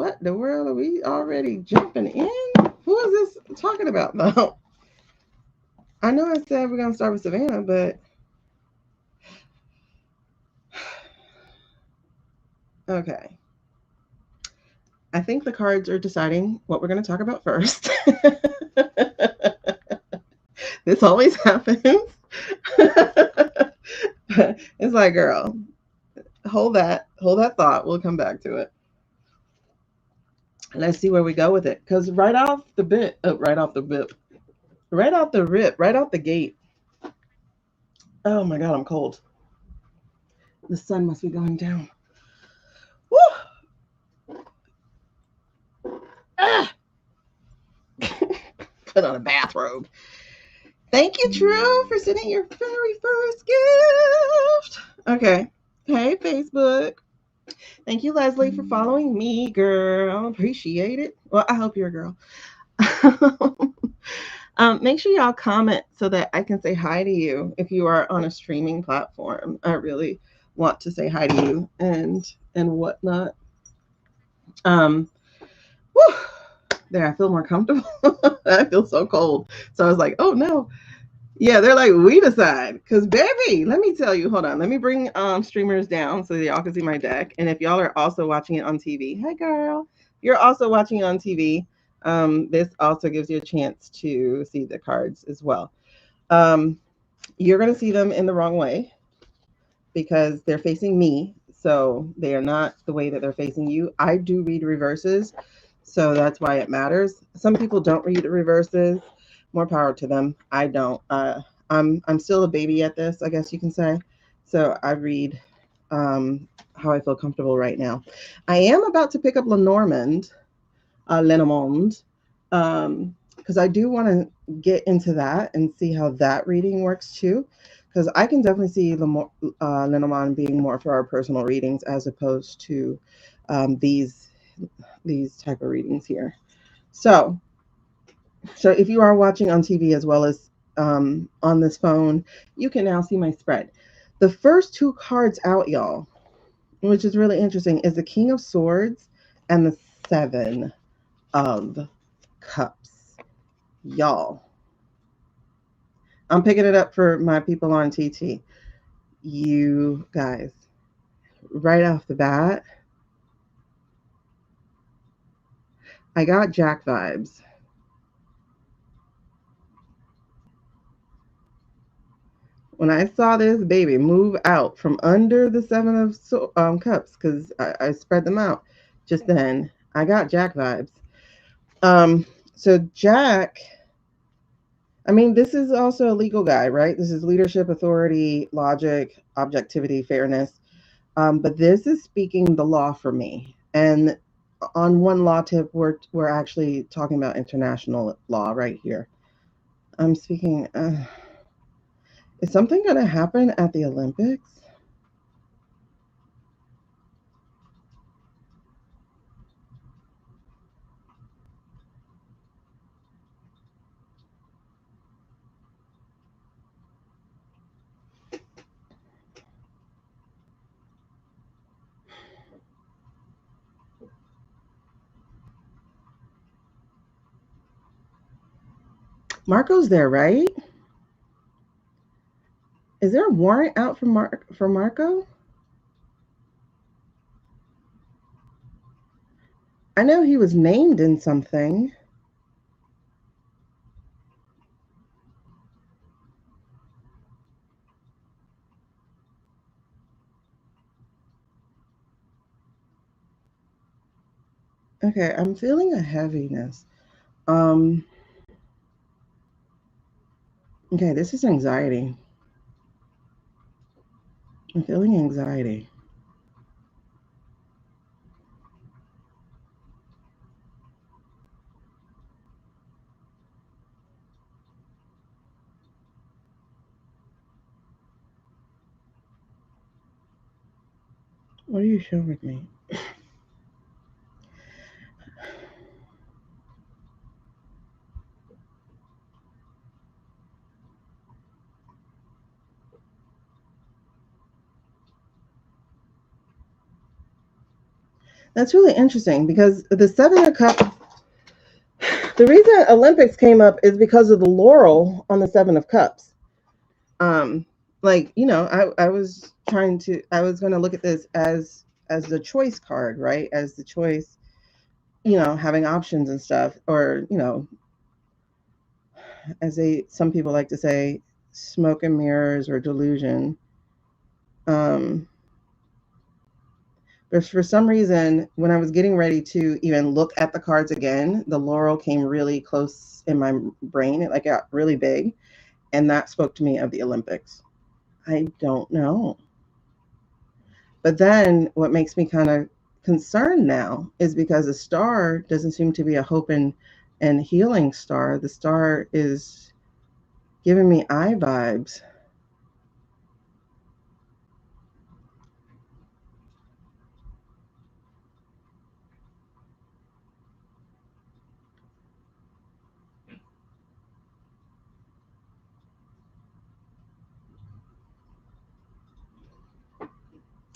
What the world are we already jumping in? Who is this talking about though? I know I said we're gonna start with Savannah, but okay. I think the cards are deciding what we're gonna talk about first. This always happens. It's like, girl, hold that thought. We'll come back to it. Let's see where we go with it. Because right off the rip, right off the gate. Oh my God, I'm cold. The sun must be going down. Woo! Ah! Put on a bathrobe. Thank you, True, for sending your very first gift. Okay. Hey, Facebook. Thank you, Leslie, for following me, girl. Appreciate it. Well, I hope you're a girl. Make sure y'all comment so that I can say hi to you if you are on a streaming platform. I really want to say hi to you and whatnot. Um, whew, there, I feel more comfortable. I feel so cold. So I was like, oh no. Yeah, they're like, we decide. Cause baby, let me tell you, hold on. Let me bring streamers down so that y'all can see my deck. And if y'all are also watching it on TV, hi girl. You're also watching it on TV. This also gives you a chance to see the cards as well. Um, you're gonna see them in the wrong way because they're facing me. So they are not the way that they're facing you. I do read reverses, so that's why it matters. Some people don't read reverses. More power to them. I don't. I'm still a baby at this, I guess you can say. So I read how I feel comfortable right now. I am about to pick up Lenormand, because I do want to get into that and see how that reading works too. Because I can definitely see Lenormand being more for our personal readings as opposed to um, these these type of readings here. So, so if you are watching on TV as well as on this phone, you can now see my spread. The first two cards out, y'all, which is really interesting, is the King of Swords and the Seven of Cups. Y'all, I'm picking it up for my people on TT. You guys, right off the bat, I got Jack vibes. When I saw this baby move out from under the Cups, because I spread them out just then, I got Jack vibes. Um, so Jack, I mean, this is also a legal guy, right? This is leadership, authority, logic, objectivity, fairness. But this is speaking the law for me. And on one law tip, we're actually talking about international law right here. I'm speaking. Is something going to happen at the Olympics? Marco's there, right? Is there a warrant out for Marco? I know he was named in something. Okay, I'm feeling a heaviness. Um, okay, this is anxiety. I'm feeling anxiety. What are you showing me? That's really interesting because the Seven of Cups, the reason Olympics came up is because of the laurel on the Seven of Cups. Um, like, I was going to look at this as the choice card, right? As the choice, having options and stuff, or, some people like to say, smoke and mirrors or delusion. Um, but for some reason, when I was getting ready to even look at the cards again, the laurel came really close in my brain. It like got really big, and that spoke to me of the Olympics. I don't know. But then what makes me kind of concerned now is because the star doesn't seem to be a hope and healing star. The star is giving me eye vibes.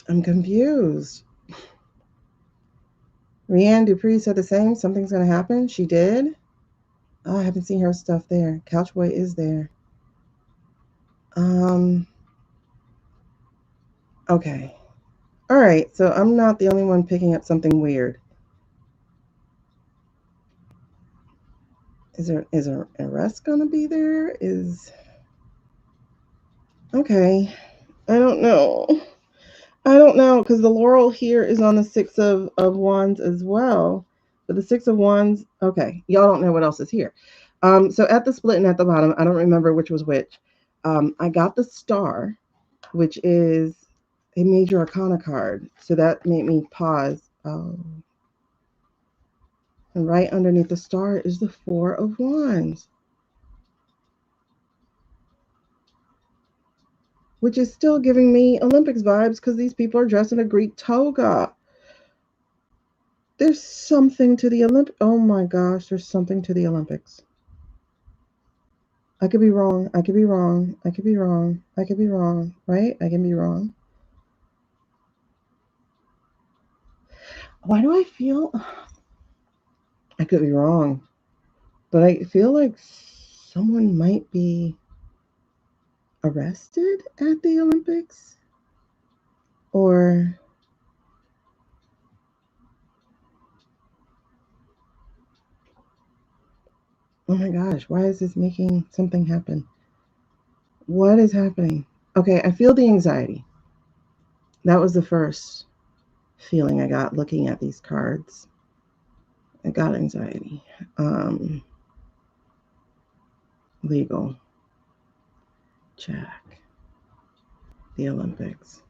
I'm confused. Rianne Dupree said the same. Something's going to happen. She did. Oh, I haven't seen her stuff there. Couchboy is there. Um. Okay. All right. So I'm not the only one picking up something weird. Is a arrest gonna be there? Is okay. I don't know. I don't know because the laurel here is on the of wands as well. But the six of wands, okay, y'all don't know what else is here. So at the split and at the bottom, I don't remember which was which. I got the star, which is a major arcana card. So that made me pause. Oh, and right underneath the star is the four of wands, which is still giving me Olympics vibes because these people are dressed in a Greek toga. There's something to the Olympics. Oh my gosh, there's something to the Olympics. I could be wrong. I could be wrong. I could be wrong. I could be wrong. Right? I can be wrong. Why do I feel I could be wrong? But I feel like someone might be arrested at the Olympics or oh my gosh, why is this making something happen? What is happening? Okay, I feel the anxiety. That was the first feeling I got looking at these cards. I got anxiety. Legal. Jack. The Olympics.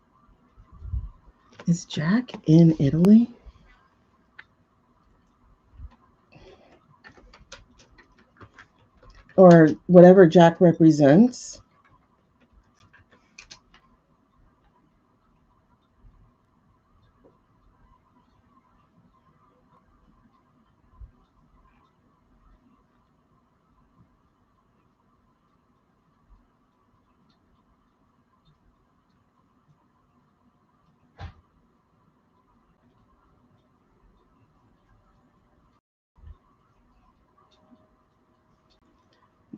Is Jack in Italy? Or whatever Jack represents?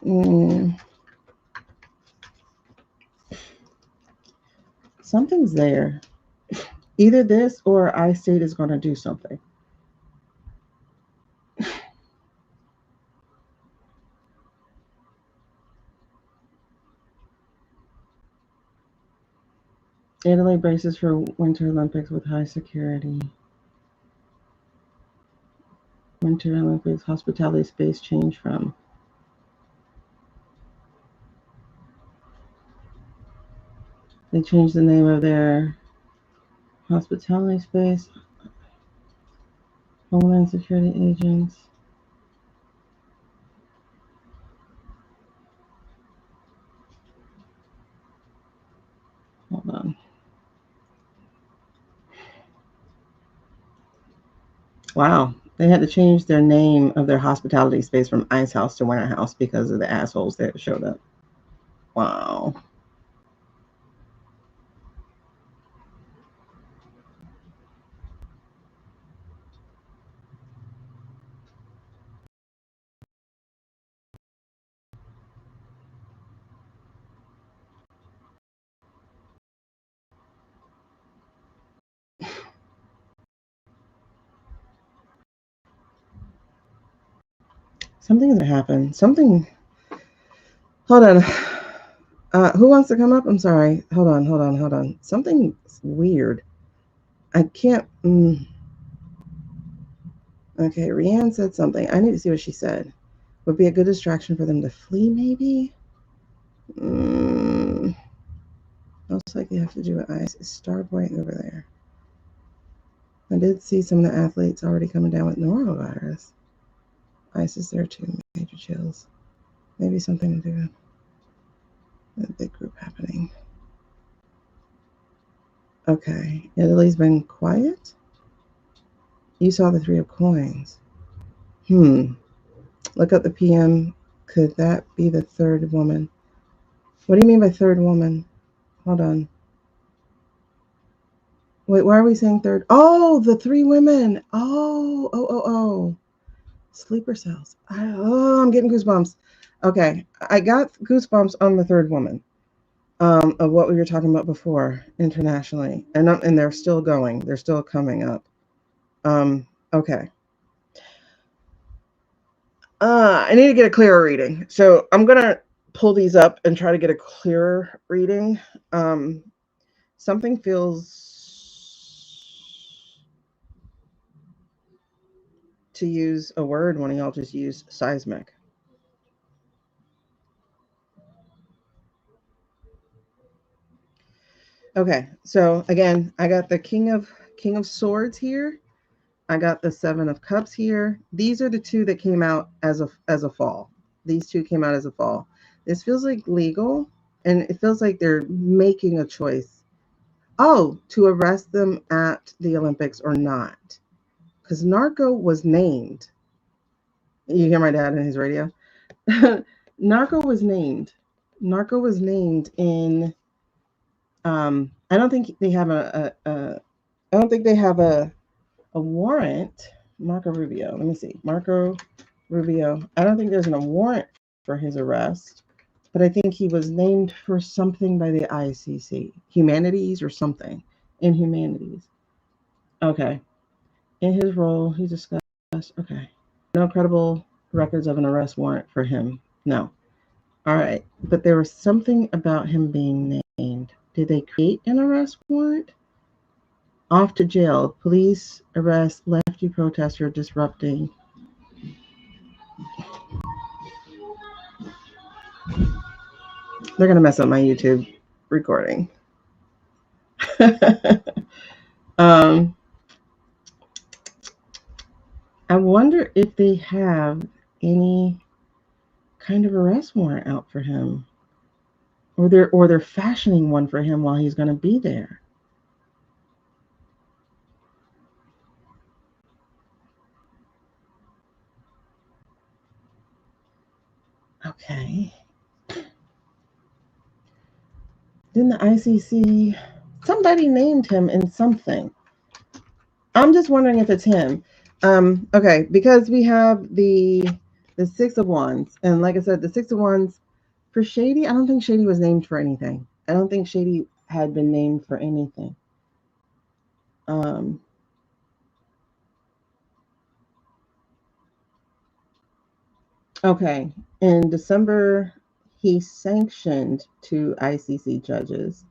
Mm, something's there. Either this or I State is going to do something. Italy braces for Winter Olympics with high security. Winter Olympics hospitality space change from. They changed the name of their hospitality space. Homeland Security agents. Hold on. Wow. They had to change their name of their hospitality space from Ice House to Winter House because of the assholes that showed up. Wow. Something's gonna happen. Something. Hold on. Who wants to come up? I'm sorry. Hold on. Something's weird. I can't. Okay, Rianne said something. I need to see what she said. Would be a good distraction for them to flee, maybe? Most likely have to do with ice. Is Starboy over there? I did see some of the athletes already coming down with norovirus. Ice is there too. Major chills. Maybe something to do with a big group happening. Okay, Italy's been quiet. You saw the 3 of coins. Look up the PM. Could that be the third woman? What do you mean by third woman? Hold on. Wait, why are we saying third? Oh, the 3 women. Oh. Sleeper cells. I'm getting goosebumps. Okay, I got goosebumps on the third woman of what we were talking about before internationally. And they're still going. They're still coming up. Okay. I need to get a clearer reading. So I'm going to pull these up and try to get a clearer reading. Something feels to use a word when y'all just use seismic. Okay, so again, I got the King of Swords here. I got the 7 of Cups here. These are the 2 that came out as a fall. These 2 came out as a fall. This feels like legal, and it feels like they're making a choice. Oh, to arrest them at the Olympics or not. Because Narco was named. You hear my dad in his radio? Narco was named. Narco was named in. I don't think they have I don't think they have a warrant. Marco Rubio. Let me see. Marco Rubio. I don't think there's a warrant for his arrest, but I think he was named for something by the ICC, humanities or something in humanities. Okay. In his role, he discussed. Okay. No credible records of an arrest warrant for him. No. All right. But there was something about him being named. Did they create an arrest warrant? Off to jail. Police arrest lefty protester disrupting. They're going to mess up my YouTube recording. I wonder if they have any kind of arrest warrant out for him, or they're fashioning one for him while he's going to be there. Okay. Then the ICC, somebody named him in something. I'm just wondering if it's him. Okay, because we have the 6 of Wands, and like I said, the 6 of Wands for Shady. I don't think Shady was named for anything. I don't think Shady had been named for anything. Okay, in December, he sanctioned 2 ICC judges.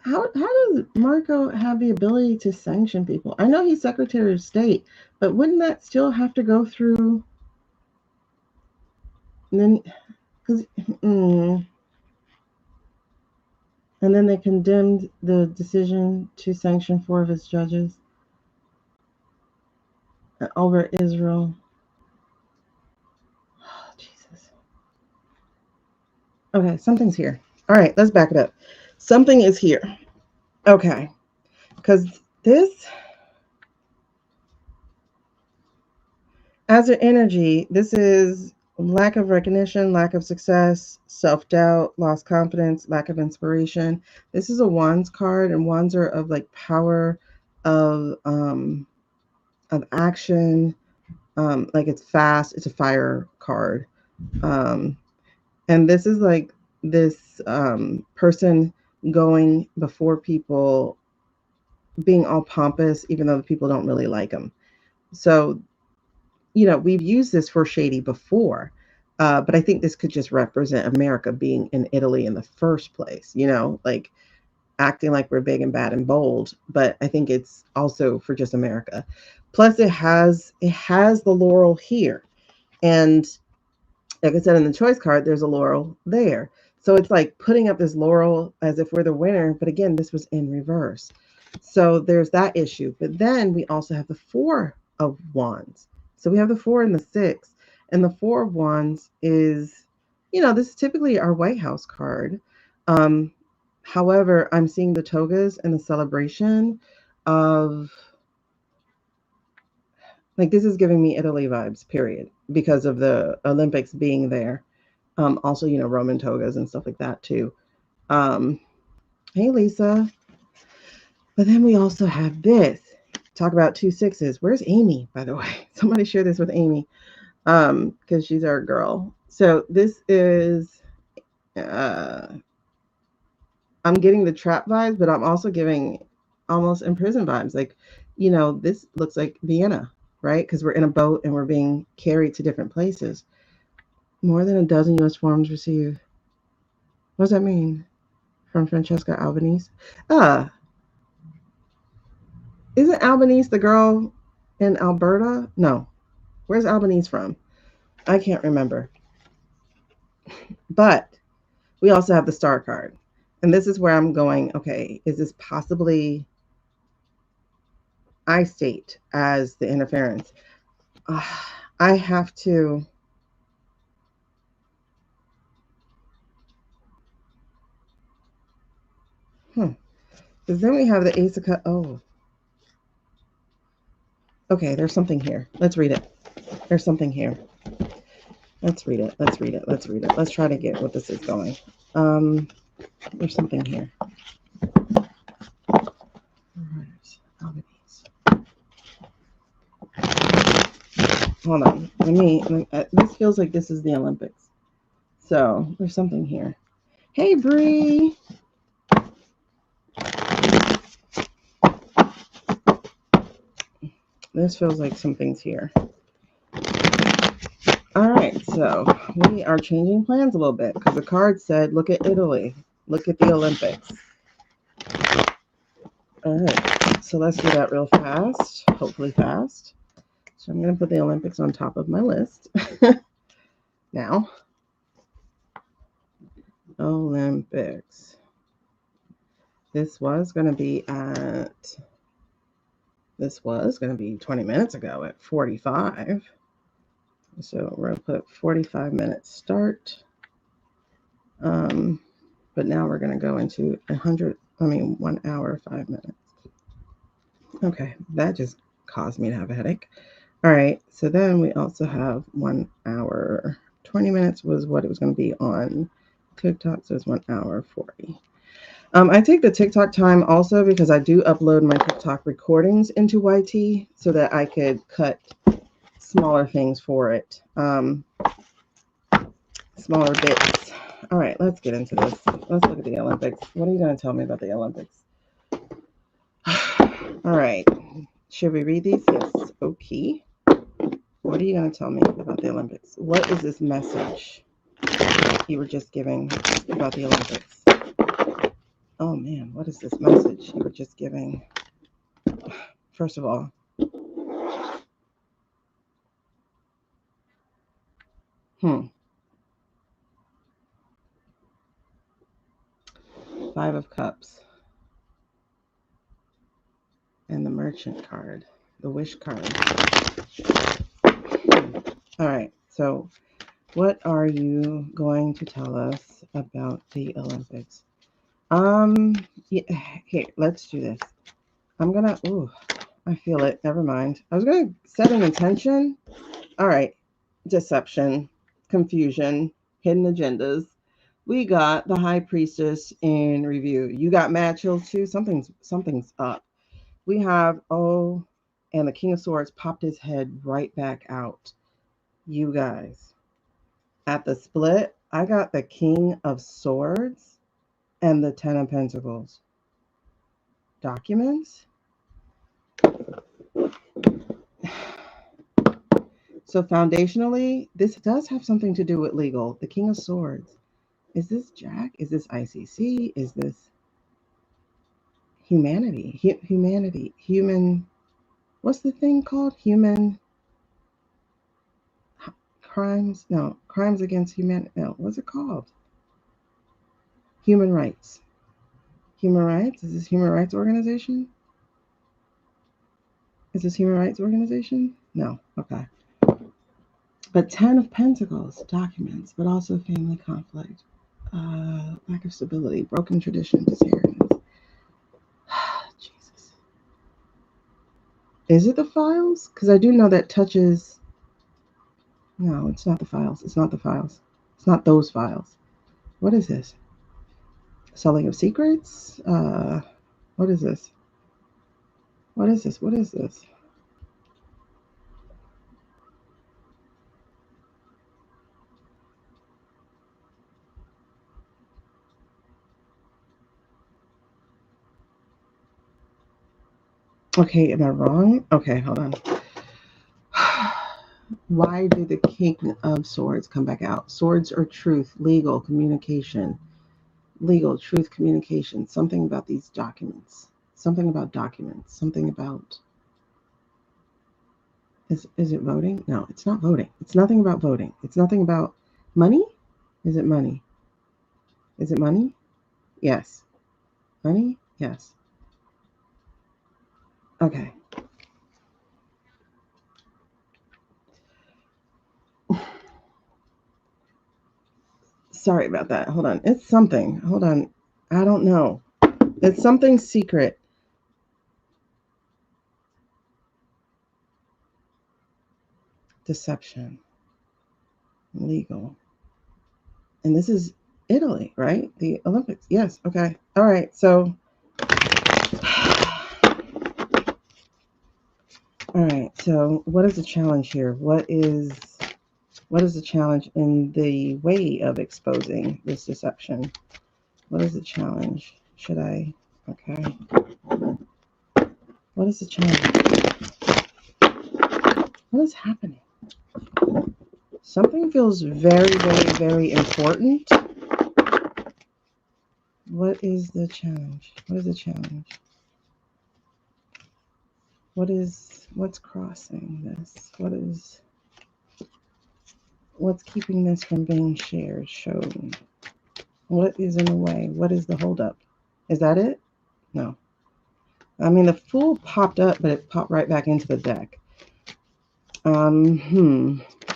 How does Marco have the ability to sanction people? I know he's Secretary of State, but wouldn't that still have to go through? And then, because, and then they condemned the decision to sanction 4 of his judges over Israel. Oh, Jesus. Okay, something's here. All right, let's back it up. Something is here. Okay, because this, as an energy, this is lack of recognition, lack of success, self-doubt, lost confidence, lack of inspiration. This is a Wands card, and Wands are of like power, of action. Like it's fast. It's a fire card, and this is like this person going before people, being all pompous, even though the people don't really like them. So, we've used this for shady before, but I think this could just represent America being in Italy in the first place, like acting like we're big and bad and bold. But I think it's also for just America. Plus, it has the laurel here, and like I said in the choice card, there's a laurel there. So it's like putting up this laurel as if we're the winner. But again, this was in reverse. So there's that issue. But then we also have the Four of Wands. So we have the four and the six. And the Four of Wands is, this is typically our White House card. Um, However, I'm seeing the togas and the celebration of, like, this is giving me Italy vibes, period, because of the Olympics being there. Also, Roman togas and stuff like that too. Um, hey, Lisa. But then we also have this. Talk about two sixes. Where's Amy, by the way? Somebody share this with Amy, because she's our girl. So this is, uh, I'm getting the trap vibes, but I'm also getting almost imprisoned vibes. Like, this looks like Vienna, right? Because we're in a boat and we're being carried to different places. More than a dozen U.S. forms received. What does that mean? From Francesca Albanese. Ah, isn't Albanese the girl in Alberta? No. Where's Albanese from? I can't remember. But we also have the star card. And this is where I'm going, okay, is this possibly I state as the interference? I have to. Because then we have the Ace of Cups. Oh, okay, there's something here. Let's read it. There's something here. Let's read it. Let's read it. Let's read it. Let's try to get what this is going. Um, there's something here. Hold on. This feels like this is the Olympics. So there's something here. Hey, Bree. This feels like something's here. All right, so we are changing plans a little bit because the card said, look at Italy. Look at the Olympics. All right, so let's do that real fast, hopefully fast. So I'm going to put the Olympics on top of my list. Now, Olympics. This was going to be 20 minutes ago at 45. So we're going to put 45 minutes start. But now we're going to go into 1 hour, 5 minutes. Okay, that just caused me to have a headache. All right, so then we also have 1 hour. 20 minutes was what it was going to be on TikTok, so it's 1 hour 40. I take the TikTok time also because I do upload my TikTok recordings into YT so that I could cut smaller things for it, smaller bits. All right, let's get into this. Let's look at the Olympics. What are you going to tell me about the Olympics? All right, should we read these? Yes. Okay. What are you going to tell me about the Olympics? What is this message you were just giving about the Olympics? Oh man, what is this message you were just giving? First of all, Five of Cups and the Merchant card, the Wish card. All right, so what are you going to tell us about the Olympics? Yeah, here, let's do this. I'm gonna, I feel it. Never mind. I was gonna set an intention. All right, deception, confusion, hidden agendas. We got the High Priestess in review. You got mad chills too. Something's up. We have and the King of Swords popped his head right back out. You guys, at the split, I got the King of Swords and the Ten of Pentacles. Documents? So foundationally, this does have something to do with legal. The King of Swords. Is this Jack? Is this ICC? Is this humanity? Humanity. Human. What's the thing called? Human crimes? No, crimes against humanity. No, what's it called? Human rights. Human rights? Is this human rights organization? Is this human rights organization? No. Okay. But 10 of Pentacles, documents, but also family conflict, lack of stability, broken tradition, disappearance. Jesus. Is it the files? Because I do know that touches. No, it's not the files. It's not the files. It's not those files. What is this? Selling of secrets? What is this? What is this? What is this? Okay, am I wrong? Okay, hold on. Why did the King of Swords come back out? Swords are truth, legal, communication. Legal, truth, communication. Something about these documents. Something about documents. Something about... Is it voting? No, it's not voting. It's nothing about voting. It's nothing about money. Is it money? Is it money? Yes. Money? Yes. Okay. Sorry about that. Hold on. It's something. Hold on. I don't know. It's something secret. Deception. Legal. And this is Italy, right? The Olympics. Yes. Okay. All right. So, all right. So, what is the challenge here? What is the challenge in the way of exposing this deception? What is the challenge? Should I? Okay. What is the challenge? What is happening? Something feels very, very, very important. What is the challenge? What is the challenge? What's crossing this? What's keeping this from being shared, shown? What is in the way? What is the holdup? Is that it? No. I mean, the Fool popped up, but it popped right back into the deck.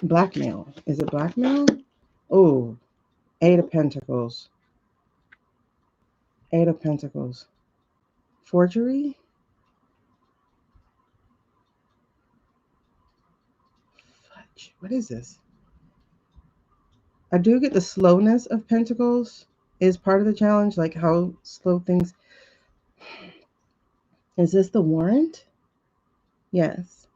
Blackmail. Is it blackmail? Oh, Eight of Pentacles. Eight of Pentacles. Forgery? Fudge. What is this? I do get the slowness of Pentacles is part of the challenge, like how slow things. Is this the warrant? Yes.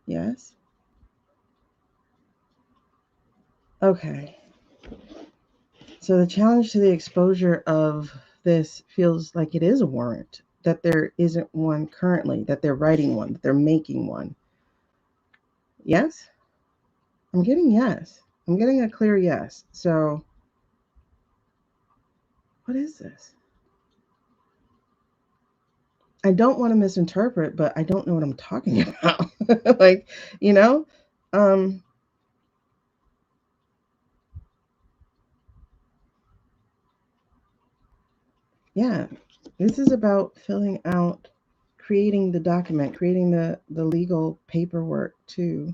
Yes. Okay. So the challenge to the exposure of this feels like it is a warrant, that there isn't one currently, that they're writing one, that they're making one. Yes? I'm getting yes. I'm getting a clear yes. So what is this? I don't want to misinterpret, but I don't know what I'm talking about. Like, you know? Um, yeah. This is about filling out, creating the document, creating the legal paperwork to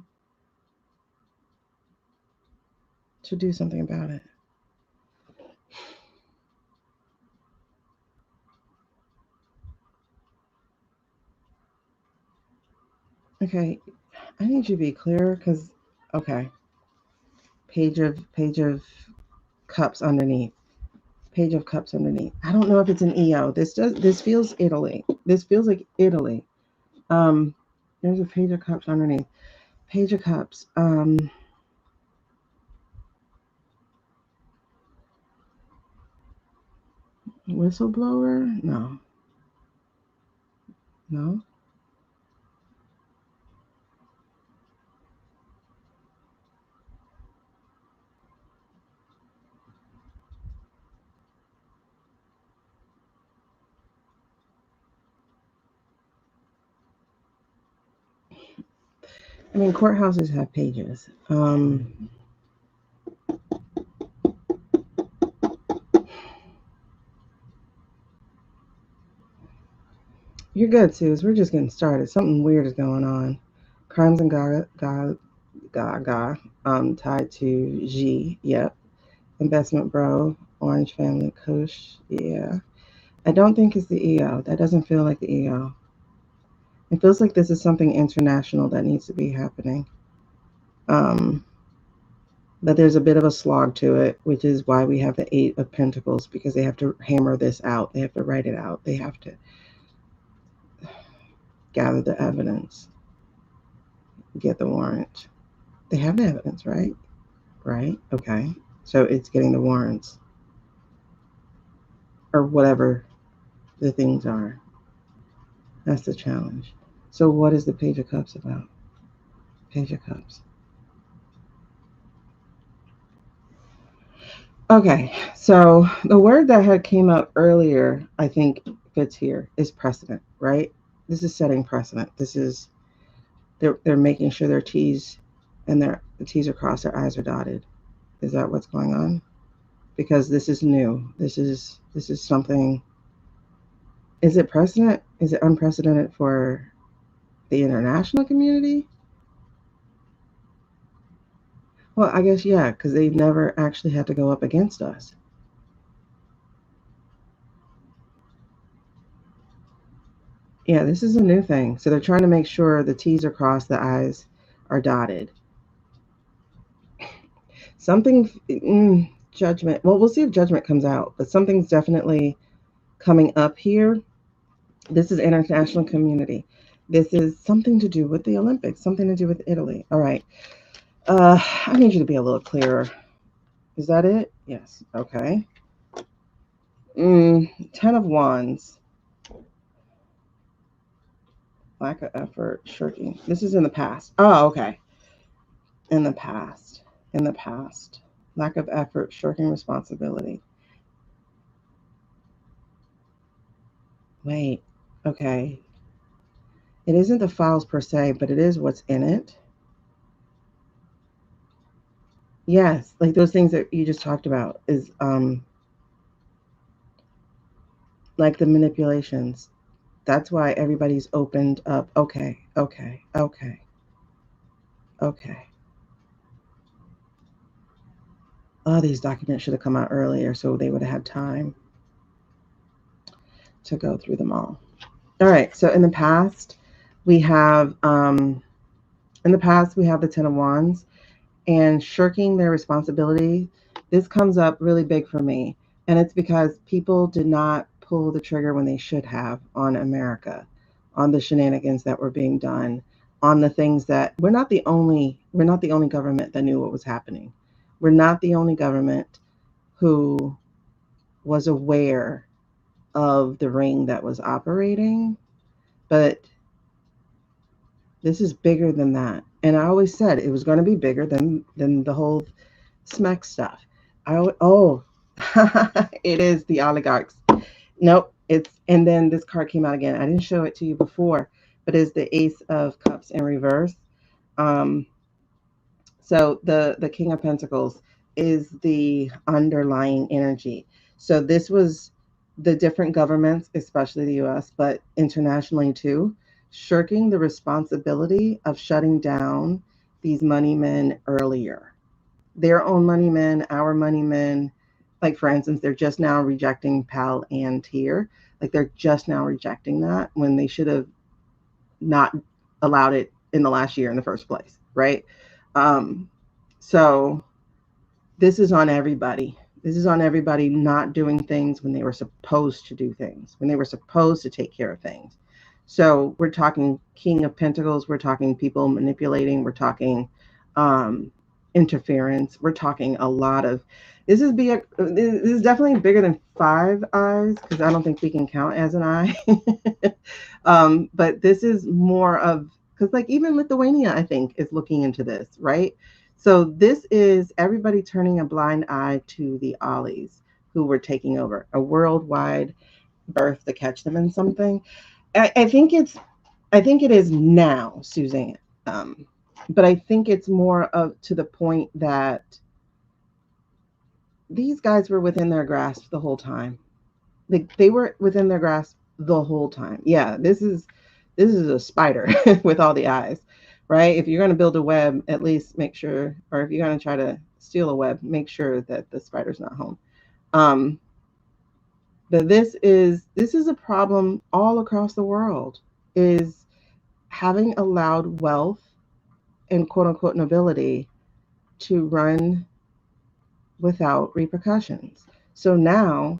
do something about it. Okay, I need you to be clear because okay. Page of cups underneath. Page of cups underneath. I don't know if it's an EO. This feels Italy. This feels like Italy. Um there's a page of cups underneath. Page of cups. Whistleblower? No. No. I mean, courthouses have pages. You're good, Suze. We're just getting started. Something weird is going on. Crimes and Gaga, tied to G. Yep. Investment Bro, Orange Family Kush. Yeah. I don't think it's the EO. That doesn't feel like the EO. It feels like this is something international that needs to be happening. Um, but there's a bit of a slog to it, which is why we have the Eight of Pentacles, because they have to hammer this out. They have to write it out. They have to gather the evidence, get the warrant. They have the evidence, right? Right? Okay. So it's getting the warrants or whatever the things are. That's the challenge. So what is the Page of Cups about? Page of Cups. Okay, so the word that had came up earlier, I think fits here, is precedent, right? This is setting precedent. This is they're making sure their T's and the T's are crossed, their I's are dotted. Is that what's going on? Because this is new. This is something. Is it precedent? Is it unprecedented for the international community? Well, I guess yeah, because they've never actually had to go up against us. Yeah, this is a new thing. So they're trying to make sure the T's are crossed, the I's are dotted. Something, judgment. Well, we'll see if judgment comes out, but something's definitely coming up here. This is international community. This is something to do with the Olympics, something to do with Italy. All right. I need you to be a little clearer. Is that it? Yes. Okay. 10 of Wands. Lack of effort, shirking. This is in the past. Oh, okay. In the past. In the past. Lack of effort, shirking responsibility. Wait. Okay. It isn't the files per se, but it is what's in it. Yes, like those things that you just talked about is like the manipulations. That's why everybody's opened up. Okay, okay, okay, okay. Oh, these documents should have come out earlier so they would have had time to go through them all. All right, so we have in the past we have the Ten of Wands and shirking their responsibility. This comes up really big for me, and it's because people did not pull the trigger when they should have on America, on the shenanigans that were being done, on the things that we're not the only government that knew what was happening. We're not the only government who was aware of the ring that was operating, but this is bigger than that. And I always said it was going to be bigger than the whole SMEC stuff. Oh, it is the oligarchs. Nope, it's and then this card came out again. I didn't show it to you before, but it's the Ace of Cups in reverse. Um, so the King of Pentacles is the underlying energy. So this was the different governments, especially the US, but internationally too, shirking the responsibility of shutting down these money men earlier. Their own money men, our money men. Like for instance, they're just now rejecting Pal and Tier. Like they're just now rejecting that when they should have not allowed it in the last year in the first place, right? Um, so this is on everybody. This is on everybody not doing things when they were supposed to do things, when they were supposed to take care of things. So we're talking King of Pentacles, we're talking people manipulating, we're talking um, interference, we're talking a lot of. This is definitely bigger than five eyes because I don't think we can count as an eye. But this is more of because like even Lithuania, I think, is looking into this, right? So this is everybody turning a blind eye to the Ollies who were taking over a worldwide birth to catch them in something. I think it is now, Suzanne. Um, But I think it's more of to the point that these guys were within their grasp the whole time. They were within their grasp the whole time. Yeah, this is a spider with all the eyes, right? If you're going to build a web, at least make sure, or if you're going to try to steal a web, make sure that the spider's not home. Um, but this is a problem all across the world. Is having allowed wealth and quote unquote nobility to run without repercussions. So now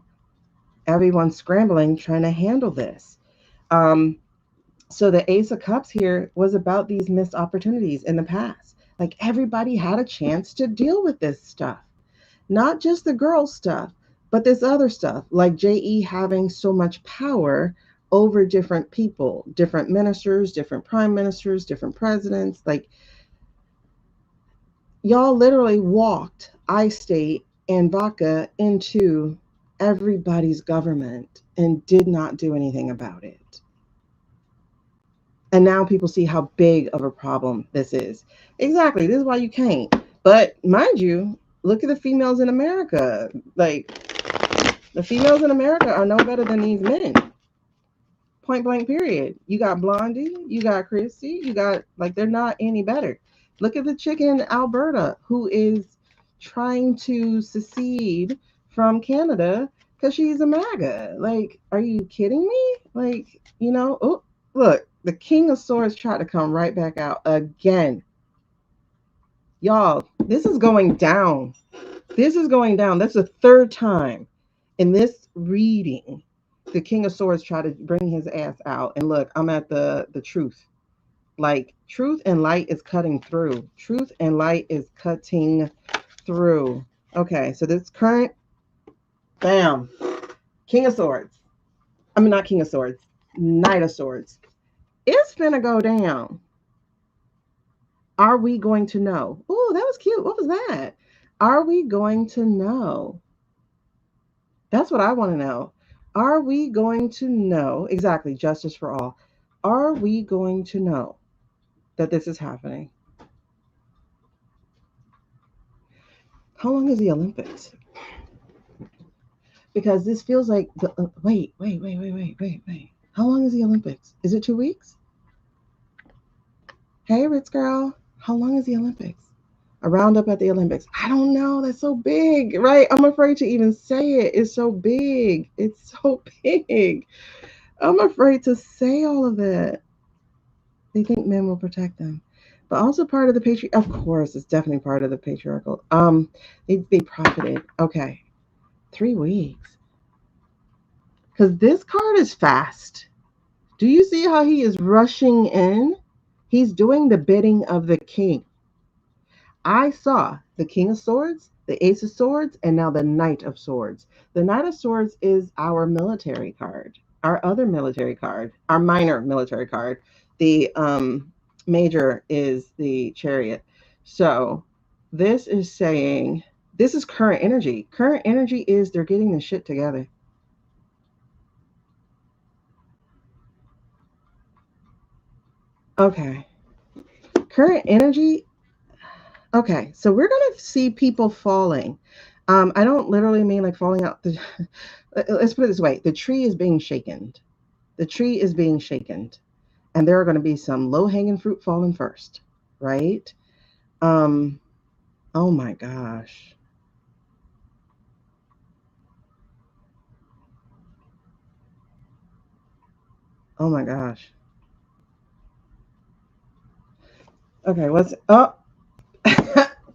everyone's scrambling trying to handle this. Um, so the Ace of Cups here was about these missed opportunities in the past. Like everybody had a chance to deal with this stuff, not just the girl stuff, but this other stuff, like JE having so much power over different people, different ministers, different prime ministers, different presidents. Like y'all literally walked I State and Vaca into everybody's government and did not do anything about it. And now people see how big of a problem this is. Exactly. This is why you can't. But mind you, look at the females in America. Like, the females in America are no better than these men. Point blank, period. You got Blondie, you got Christy, you got, like, they're not any better. Look at the chick in Alberta who is trying to secede from Canada because she's a MAGA. Like, are you kidding me? Like, oh, look, the King of Swords tried to come right back out again. Y'all, this is going down. This is going down. That's the third time in this reading the King of Swords tried to bring his ass out. And look, I'm at the truth. Like, truth and light is cutting through. Truth and light is cutting through. Okay, so this current, bam, King of Swords. I mean, not King of Swords, Knight of Swords. It's gonna go down. Are we going to know? Oh, that was cute. What was that? Are we going to know? That's what I want to know. Are we going to know? Exactly, justice for all. Are we going to know that this is happening? How long is the Olympics? Because this feels like the wait. How long is the Olympics? Is it 2 weeks? Hey, Ritz girl, how long is the Olympics? A roundup at the Olympics. I don't know. That's so big, right? I'm afraid to even say it. It's so big. It's so big. I'm afraid to say all of it. They think men will protect them, but also part of the Of course, it's definitely part of the patriarchal. They profited. Okay, 3 weeks. Because this card is fast. Do you see how he is rushing in? He's doing the bidding of the king. I saw the King of Swords, the Ace of Swords, and now the Knight of Swords. The Knight of Swords is our military card, our other military card, our minor military card. The major is the Chariot. So this is saying, this is current energy. Current energy is they're getting the shit together. Okay. Current energy. Okay, so we're gonna see people falling. I don't literally mean like falling out the. Let's put it this way: the tree is being shaken. The tree is being shaken, and there are going to be some low-hanging fruit falling first, right? Um. Oh my gosh. Oh my gosh. Okay, what's oh?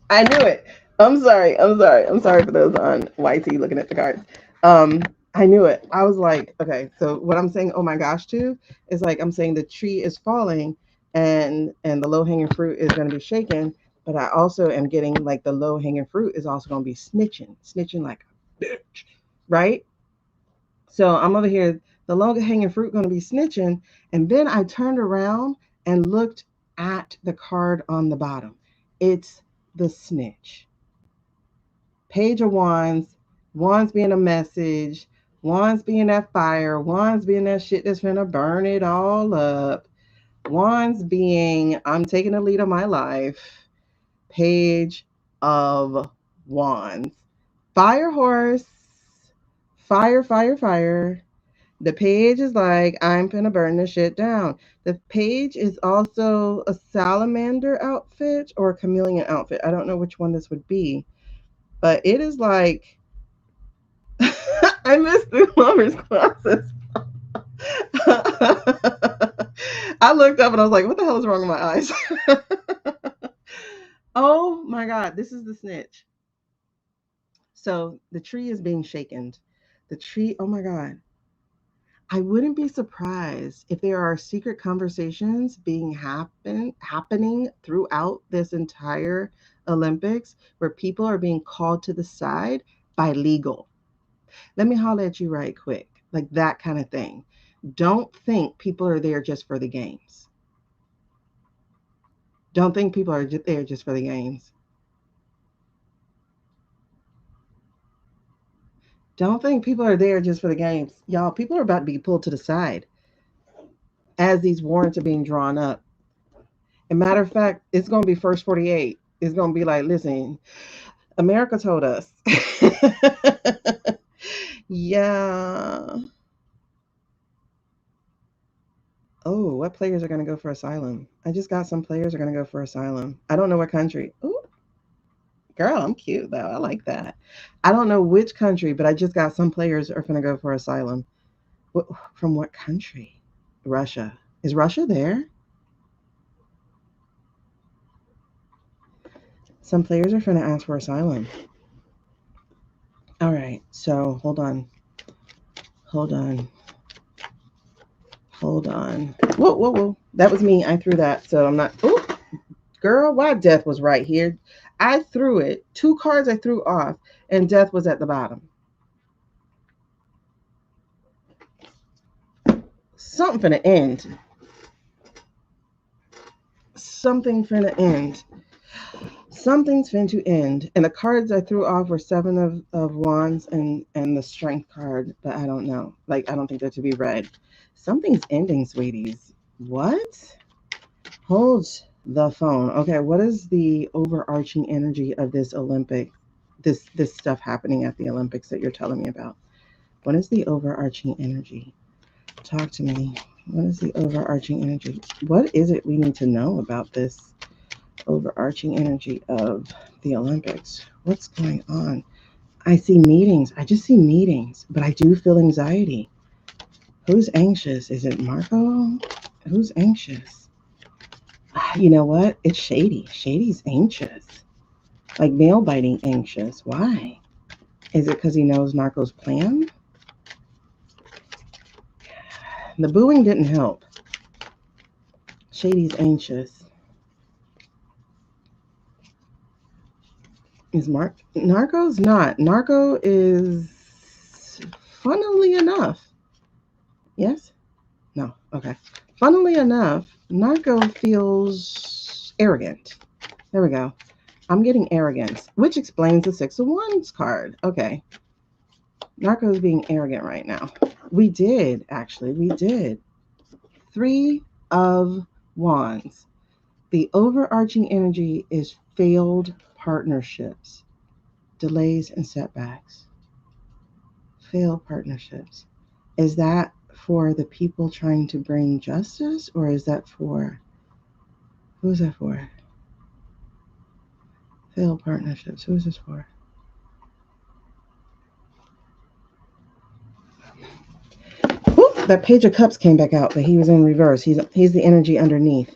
I knew it. I'm sorry. I'm sorry. I'm sorry for those on YT looking at the cards. I knew it. I was like, okay, so what I'm saying, oh my gosh, too, is like I'm saying the tree is falling and the low hanging fruit is going to be shaken, but I also am getting like the low hanging fruit is also going to be snitching like a bitch, right? So I'm over here, the low hanging fruit going to be snitching, and then I turned around and looked at the card on the bottom. It's the snitch. Page of Wands, Wands being a message, Wands being that fire, Wands being that shit that's gonna burn it all up. Wands being, I'm taking the lead of my life. Page of Wands. Fire horse. Fire, fire, fire. The page is like, I'm finna burn this shit down. The page is also a salamander outfit or a chameleon outfit. I don't know which one this would be, but it is like, I missed the lover's classes. I looked up and I was like, what the hell is wrong with my eyes? Oh my God, this is the snitch. So the tree is being shaken. The tree, oh my God. I wouldn't be surprised if there are secret conversations being happening throughout this entire Olympics where people are being called to the side by legal. Let me holler at you right quick. Like that kind of thing. Don't think people are there just for the games. Don't think people are there just for the games. Don't think people are there just for the games. Y'all, people are about to be pulled to the side as these warrants are being drawn up. And matter of fact, it's going to be first 48. It's going to be like, listen, America told us. Yeah. Oh, what players are going to go for asylum? I just got some players are going to go for asylum. I don't know what country. Ooh, girl, I'm cute though. I like that. I don't know which country, but I just got some players are going to go for asylum. From what country? Russia. Is Russia there? Some players are going to ask for asylum. All right. So hold on. Hold on. Hold on. Whoa, whoa, whoa. That was me. I threw that. So I'm not. Oh, girl, why death was right here? I threw it. Two cards I threw off, and death was at the bottom. Something finna end. Something finna end. Something's finna end. And the cards I threw off were seven of wands and the strength card, but I don't know. Like I don't think they're to be read. Something's ending, sweeties. What? Hold the phone. Okay, what is the overarching energy of this Olympic, this stuff happening at the Olympics that you're telling me about? What is the overarching energy? Talk to me. What is the overarching energy? What is it we need to know about this overarching energy of the Olympics? What's going on? I see meetings. I just see meetings, but I do feel anxiety. Who's anxious? Is it Marco? Who's anxious? You know what? It's Shady. Shady's anxious. Like nail biting anxious. Why? Is it because he knows Narco's plan? The booing didn't help. Shady's anxious. Is Narco's not? Narco is, funnily enough. Yes? No. Okay. Funnily enough, Narco feels arrogant. There we go. I'm getting arrogance, which explains the Six of Wands card. Okay. Narco is being arrogant right now. We did, actually. We did. Three of Wands. The overarching energy is failed partnerships, delays, and setbacks. Failed partnerships. Is that for the people trying to bring justice, or is that for who is that for? Failed partnerships. Who is this for? Ooh, that Page of Cups came back out, but he was in reverse. He's the energy underneath.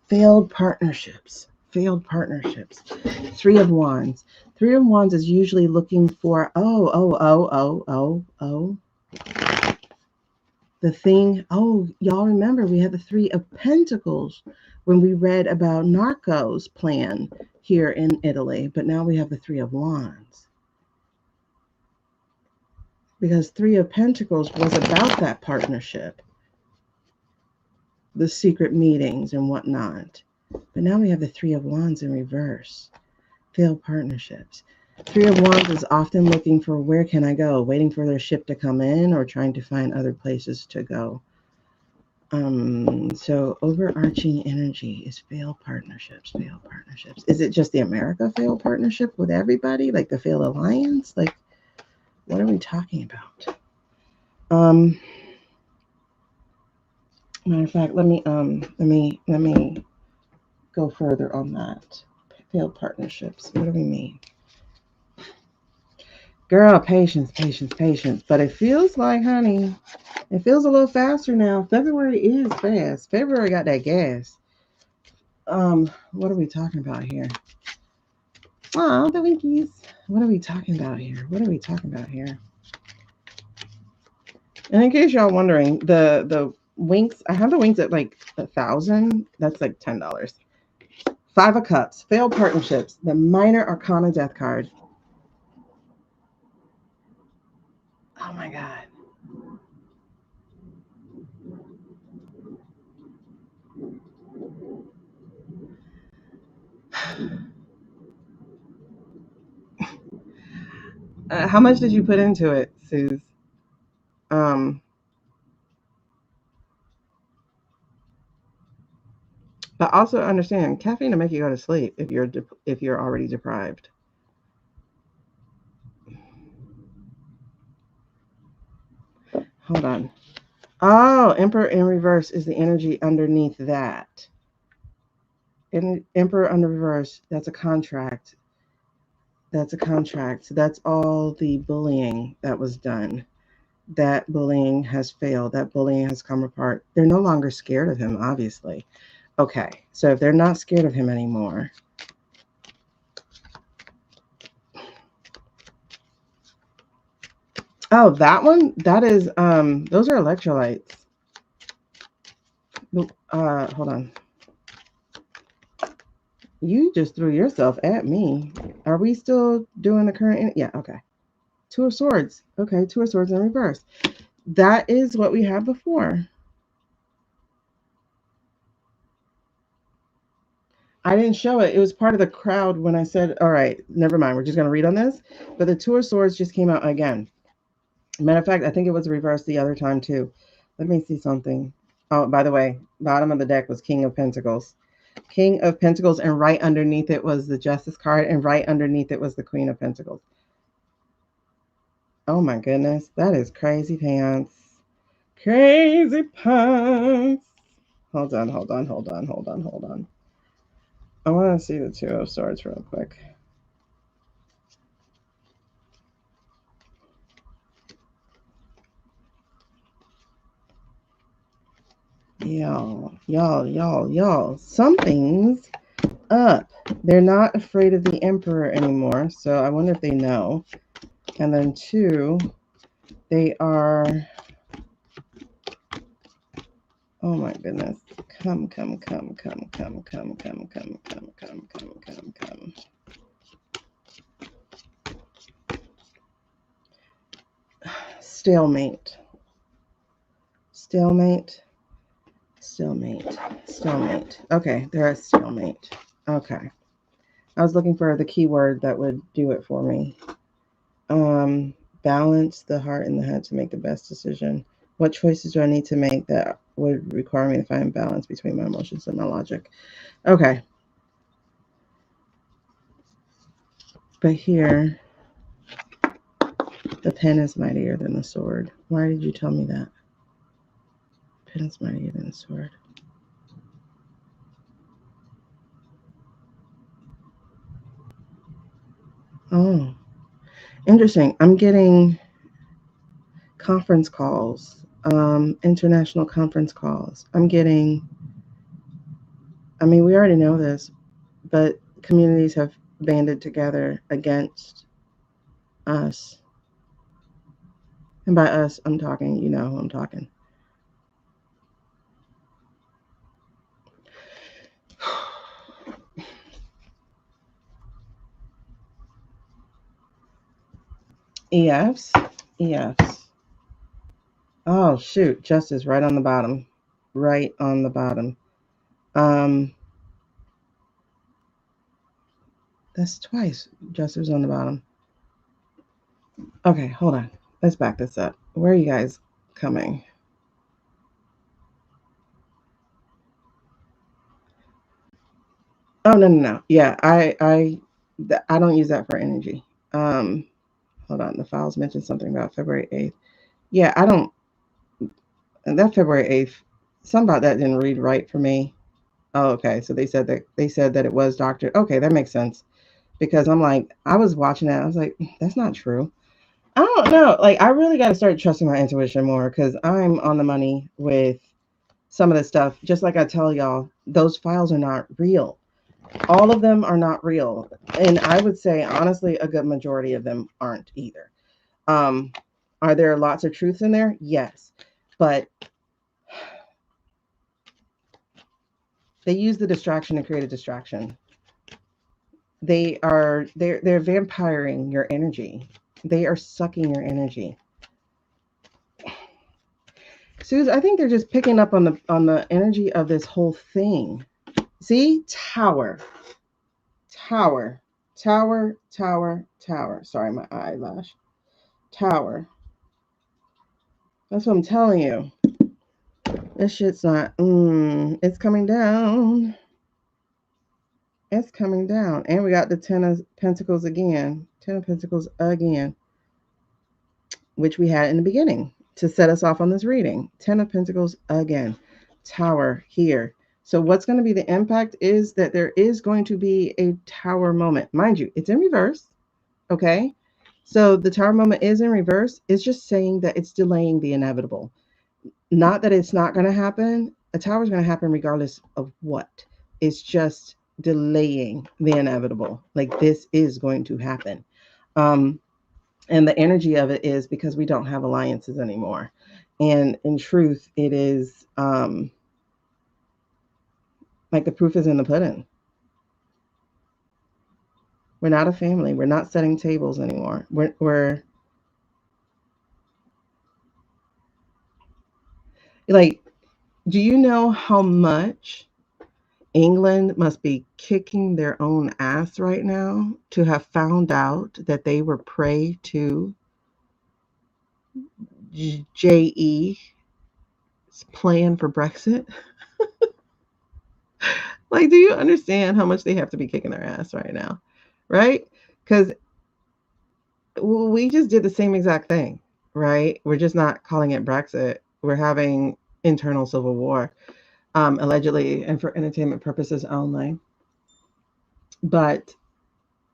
Failed partnerships. Failed partnerships. Three of Wands. Three of Wands is usually looking for the thing. Oh, y'all remember we had the Three of Pentacles when we read about Narco's plan here in Italy, but now we have the Three of Wands. Because Three of Pentacles was about that partnership, the secret meetings and whatnot. But now we have the Three of Wands in reverse. Failed partnerships. Three of Wands is often looking for where can I go, waiting for their ship to come in or trying to find other places to go. So overarching energy is failed partnerships, failed partnerships. Is it just the America failed partnership with everybody? Like the failed alliance? Like, what are we talking about? Matter of fact, let me go further on that. Failed partnerships. What do we mean? Girl, patience, patience, patience. But it feels like, honey, it feels a little faster now. February is fast. February got that gas. What are we talking about here? Oh, the Winkies. What are we talking about here? What are we talking about here? And in case y'all wondering, the winks, I have the winks at like 1,000. That's like $10. Five of Cups, failed partnerships, the minor arcana death card. Oh my God. How much did you put into it, Suze? Um, but also understand, caffeine will make you go to sleep if you're already deprived. Hold on. Oh, Emperor in reverse is the energy underneath that. Emperor under reverse, that's a contract. That's a contract. So that's all the bullying that was done. That bullying has failed. That bullying has come apart. They're no longer scared of him, obviously. Okay, so if they're not scared of him anymore, oh, that one, that is those are electrolytes. Hold on. You just threw yourself at me. Are we still doing the current? Yeah, okay. Two of Swords. Okay, Two of Swords in reverse. That is what we had before. I didn't show it. It was part of the crowd when I said, all right, never mind. We're just going to read on this. But the Two of Swords just came out again. Matter of fact, I think it was reversed the other time too. Let me see something. Oh, by the way, bottom of the deck was King of Pentacles. King of Pentacles, and right underneath it was the Justice card, and right underneath it was the Queen of Pentacles. Oh my goodness, that is crazy pants. Crazy pants. Hold on, hold on, hold on, hold on, hold on. I want to see the Two of Swords real quick. Y'all. Something's up. They're not afraid of the Emperor anymore, so I wonder if they know. And then two, they are. Oh my goodness. Come. Stalemate. Okay, they're at stalemate. Okay. I was looking for the keyword that would do it for me. Balance the heart and the head to make the best decision. What choices do I need to make that would require me to find balance between my emotions and my logic? Okay. But here, the pen is mightier than the sword. Why did you tell me that? Pen is mightier than the sword. Oh, interesting. I'm getting conference calls, international conference calls. I'm getting, I mean, we already know this, but communities have banded together against us. And by us, I'm talking, you know who I'm talking. EFs, EFs. Oh shoot, justice right on the bottom, right on the bottom. Um, that's twice. Justice on the bottom. Okay, hold on. Let's back this up. Where are you guys coming? Oh, no. Yeah, I don't use that for energy. Um, Hold on. The files mentioned something about February 8th. Yeah, I don't. That February 8th, something about that didn't read right for me. Oh, okay. So they said that it was doctored. Okay, that makes sense because I'm like, I was watching that. I was like, that's not true. I don't know. Like, I really got to start trusting my intuition more because I'm on the money with some of this stuff. Just like I tell y'all, those files are not real. All of them are not real. And I would say, honestly, a good majority of them aren't either. Um, are there lots of truths in there? Yes. But they use the distraction to create a distraction. They're vampiring your energy. They are sucking your energy. Suze, I think they're just picking up on the energy of this whole thing. See? Tower, tower. Sorry, my eyelash. Tower. That's what I'm telling you. This shit's not. It's coming down. It's coming down. And we got the Ten of Pentacles again. Ten of Pentacles again, which we had in the beginning to set us off on this reading. Ten of Pentacles again. Tower here. So what's going to be the impact is that there is going to be a tower moment. Mind you, it's in reverse. Okay. So the tower moment is in reverse. It's just saying that it's delaying the inevitable. Not that it's not going to happen. A tower is going to happen regardless of what. It's just delaying the inevitable. Like this is going to happen. Um, and the energy of it is because we don't have alliances anymore. And in truth, it is like the proof is in the pudding. We're not a family. We're not setting tables anymore. We're like, do you know how much England must be kicking their own ass right now to have found out that they were prey to JE's plan for Brexit? Like, do you understand how much they have to be kicking their ass right now? Right? Because we just did the same exact thing, right? We're just not calling it Brexit. We're having internal civil war, allegedly, and for entertainment purposes only. But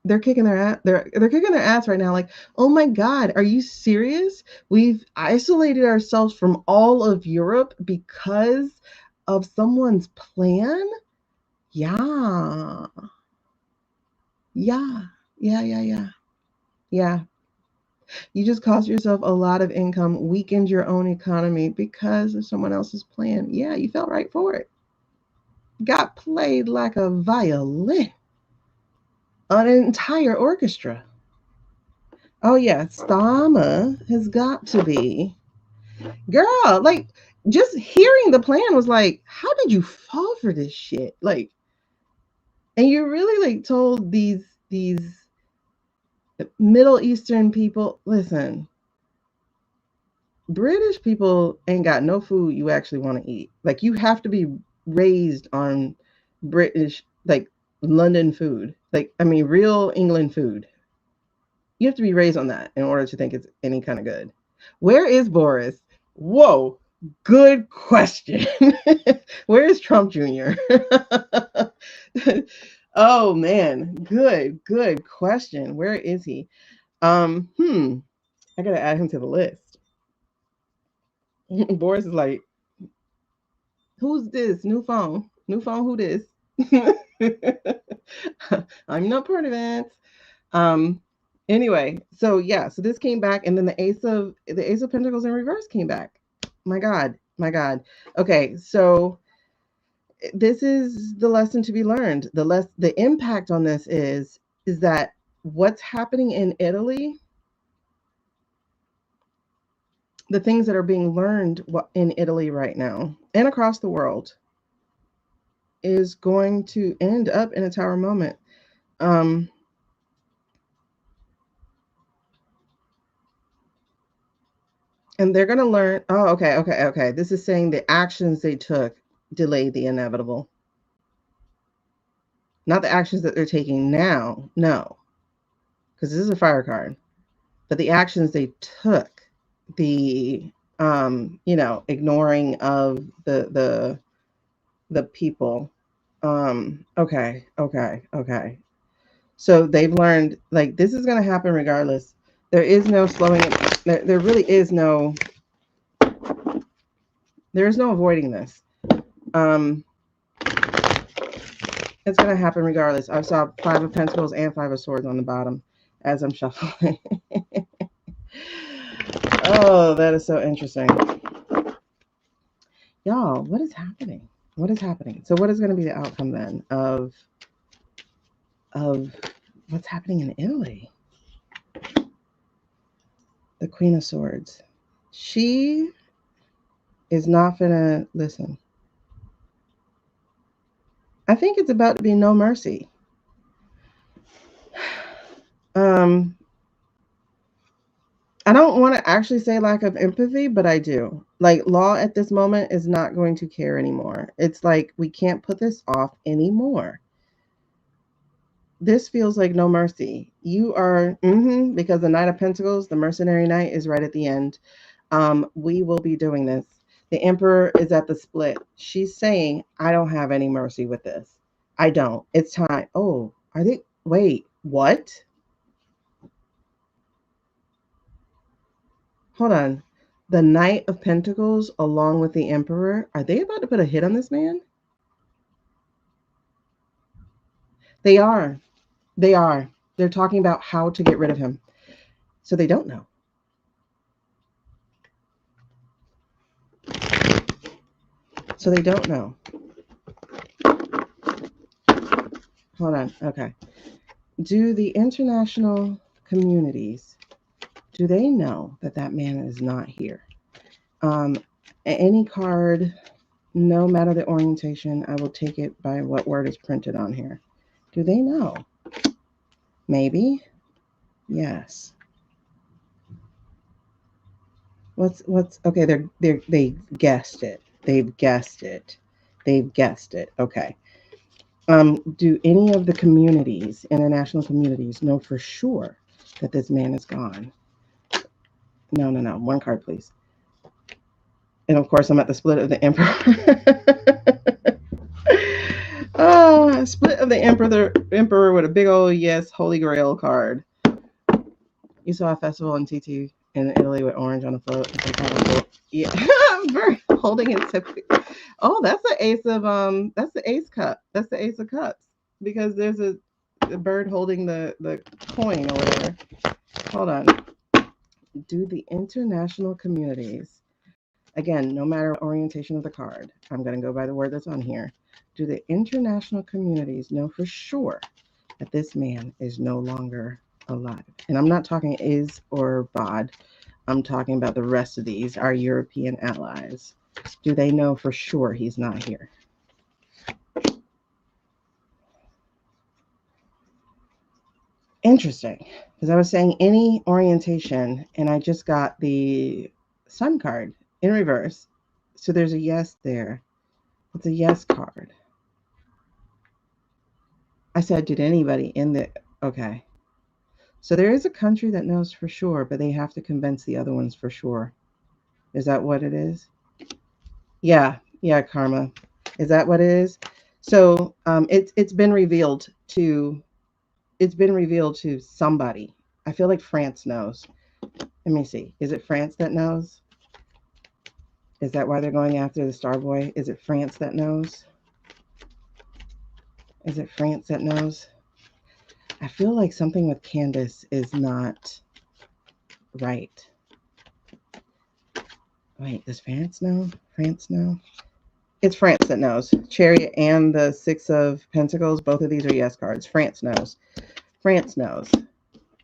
they're kicking their ass. They're kicking their ass right now. Like, oh my God, are you serious? We've isolated ourselves from all of Europe because of someone's plan. Yeah, yeah, yeah. Yeah, you just cost yourself a lot of income, weakened your own economy because of someone else's plan. Yeah, you fell right for it. Got played like a violin on an entire orchestra. Oh yeah, Stama has got to be. Girl, like just hearing the plan was like, how did you fall for this shit? Like, and you really like told these Middle Eastern people, listen, British people ain't got no food you actually want to eat. Like you have to be raised on British, like London food. Like I mean, real England food. You have to be raised on that in order to think it's any kind of good. Where is Boris? Whoa, good question. Where is Trump Jr.? Oh man, good question. Where is he? I gotta add him to the list. Boris is like, who's this? New phone. New phone, who this? I'm not part of it. Um anyway, so yeah, so this came back and then the Ace of Pentacles in reverse came back. My God, my God. Okay, so this is the lesson to be learned. The impact on this is that what's happening in Italy, the things that are being learned in Italy right now and across the world is going to end up in a tower moment. Um, and they're going to learn. Oh, okay. This is saying the actions they took delayed the inevitable. Not the actions that they're taking now, no, because this is a fire card, but the actions they took, the ignoring of the people. Okay. So they've learned, like, this is going to happen regardless. There is no slowing it. There really is no. There is no avoiding this. It's going to happen regardless. I saw 5 of Pentacles and 5 of Swords on the bottom as I'm shuffling. Oh, that is so interesting. Y'all, what is happening? What is happening? So what is going to be the outcome then of what's happening in Italy? The Queen of Swords. She is not gonna listen. I think it's about to be no mercy. I don't want to actually say lack of empathy, but I do. Like, law at this moment is not going to care anymore. It's like, we can't put this off anymore. This feels like no mercy. You are, because the Knight of Pentacles, the Mercenary Knight, is right at the end. We will be doing this. The Emperor is at the split. She's saying, I don't have any mercy with this. I don't. It's time. Oh, are they? Wait, what? Hold on. The Knight of Pentacles along with the Emperor, are they about to put a hit on this man? They are. They are. They're talking about how to get rid of him. So they don't know. So they don't know. Hold on. Okay. Do the international communities, do they know that that man is not here? Any card, no matter the orientation, I will take it by what word is printed on here. Do they know? Maybe. Yes. What's okay? They guessed it. They've guessed it. They've guessed it. Okay. Do any of the communities, international communities, know for sure that this man is gone? No. One card, please. And of course, I'm at the split of the Emperor. Oh, split of the Emperor with a big old yes, Holy Grail card. You saw a festival in TT in Italy with orange on the float. Yeah, holding it. Oh, that's the ace of that's the ace cup. That's the ace of cups, because there's a bird holding the coin or whatever. Hold on. Do the international communities, again, no matter orientation of the card, I'm going to go by the word that's on here. Do the international communities know for sure that this man is no longer alive? And I'm not talking is or bod. I'm talking about the rest of these, our European allies. Do they know for sure he's not here? Interesting, because I was saying any orientation, and I just got the Sun card in reverse. So there's a yes there. It's a yes card. I said, did anybody in the... Okay. So there is a country that knows for sure, but they have to convince the other ones for sure. Is that what it is? Yeah, Karma. Is that what it is? So it's been revealed to somebody. I feel like France knows. Let me see. Is it France that knows? Is that why they're going after the Star Boy? Is it France that knows? Is it France that knows? I feel like something with Candace is not right. Wait, does France know? France know? It's France that knows. Chariot and the 6 of Pentacles, both of these are yes cards. France knows. France knows.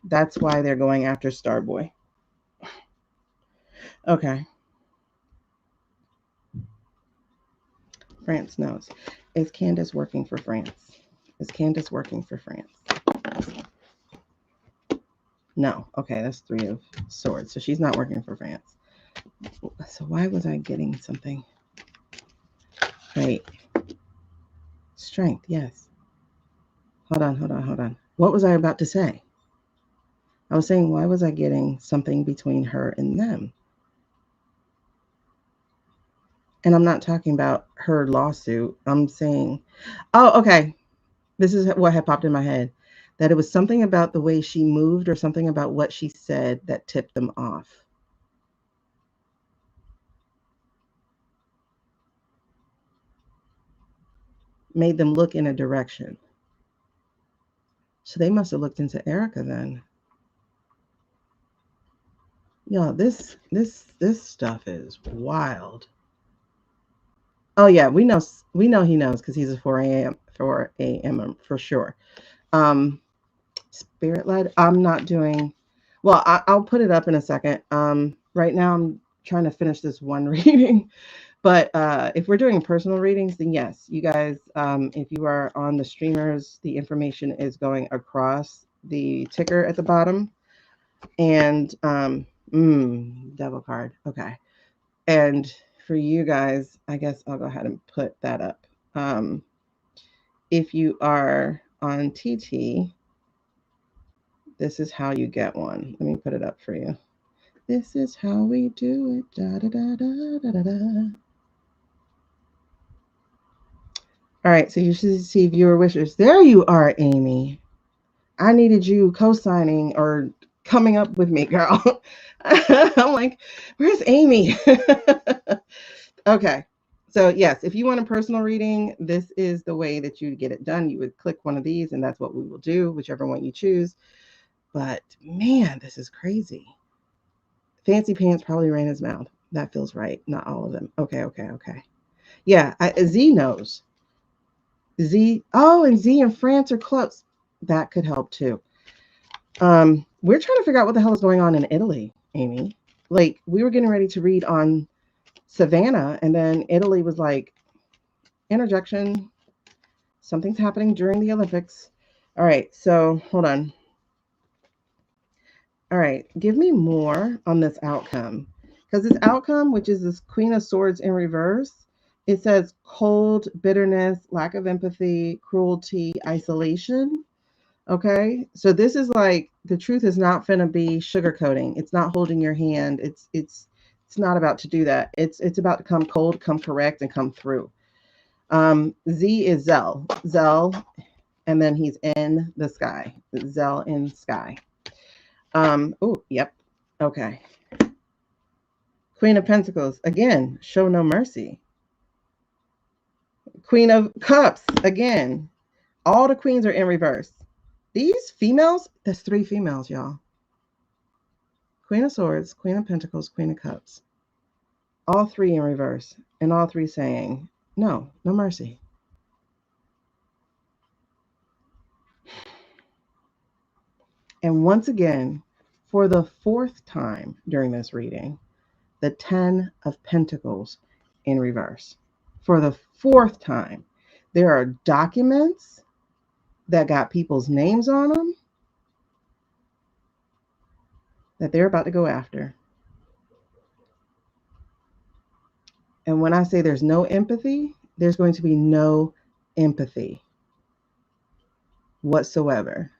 That's why they're going after Starboy. Okay. France knows. Is Candace working for France? Is Candace working for France? No. Okay, that's 3 of Swords. So she's not working for France. So why was I getting something? Wait. Strength, yes. Hold on. What was I about to say? I was saying, why was I getting something between her and them? And I'm not talking about her lawsuit. I'm saying, oh, okay. This is what had popped in my head, that it was something about the way she moved or something about what she said that tipped them off, made them look in a direction. So they must have looked into Erica then. Yo, this stuff is wild. Oh yeah, we know he knows because he's a 4 a.m. For sure. Um, Spirit led. I'm not doing. Well, I'll put it up in a second. Right now I'm trying to finish this one reading. But if we're doing personal readings, then yes, you guys, if you are on the streamers, the information is going across the ticker at the bottom. And devil card. Okay. And for you guys, I guess I'll go ahead and put that up. Um, if you are on TT, this is how you get one. Let me put it up for you. This is how we do it. Da, da, da, da, da, da, da. All right, so you should see viewer wishes. There you are, Amy. I needed you co-signing or coming up with me, girl. I'm like, where's Amy? Okay. So yes, if you want a personal reading, this is the way that you get it done. You would click one of these and that's what we will do, whichever one you choose. But man, this is crazy. Fancy pants probably ran his mouth. That feels right. Not all of them. Okay. Yeah, Z knows. Z. Oh, and Z and France are close. That could help too. We're trying to figure out what the hell is going on in Italy, Amy. Like, we were getting ready to read on Savannah, and then Italy was like, interjection, something's happening during the Olympics. All right, so hold on. All right, give me more on this outcome. Because this outcome, which is this Queen of Swords in reverse, it says cold, bitterness, lack of empathy, cruelty, isolation. Okay, so this is like the truth is not finna be sugarcoating. It's not holding your hand. It's not about to do that. It's about to come cold, come correct, and come through. Z is Zell, and then he's in the sky. Zell in sky. Oh, yep. Okay. Queen of Pentacles again. Show no mercy. Queen of Cups again. All the queens are in reverse. These females, there's 3 females, y'all. Queen of Swords, Queen of Pentacles, Queen of Cups. All 3 in reverse, and all 3 saying, no mercy. And once again, for the 4th time during this reading, the 10 of Pentacles in reverse. For the 4th time, there are documents that got people's names on them that they're about to go after. And when I say there's no empathy, there's going to be no empathy whatsoever.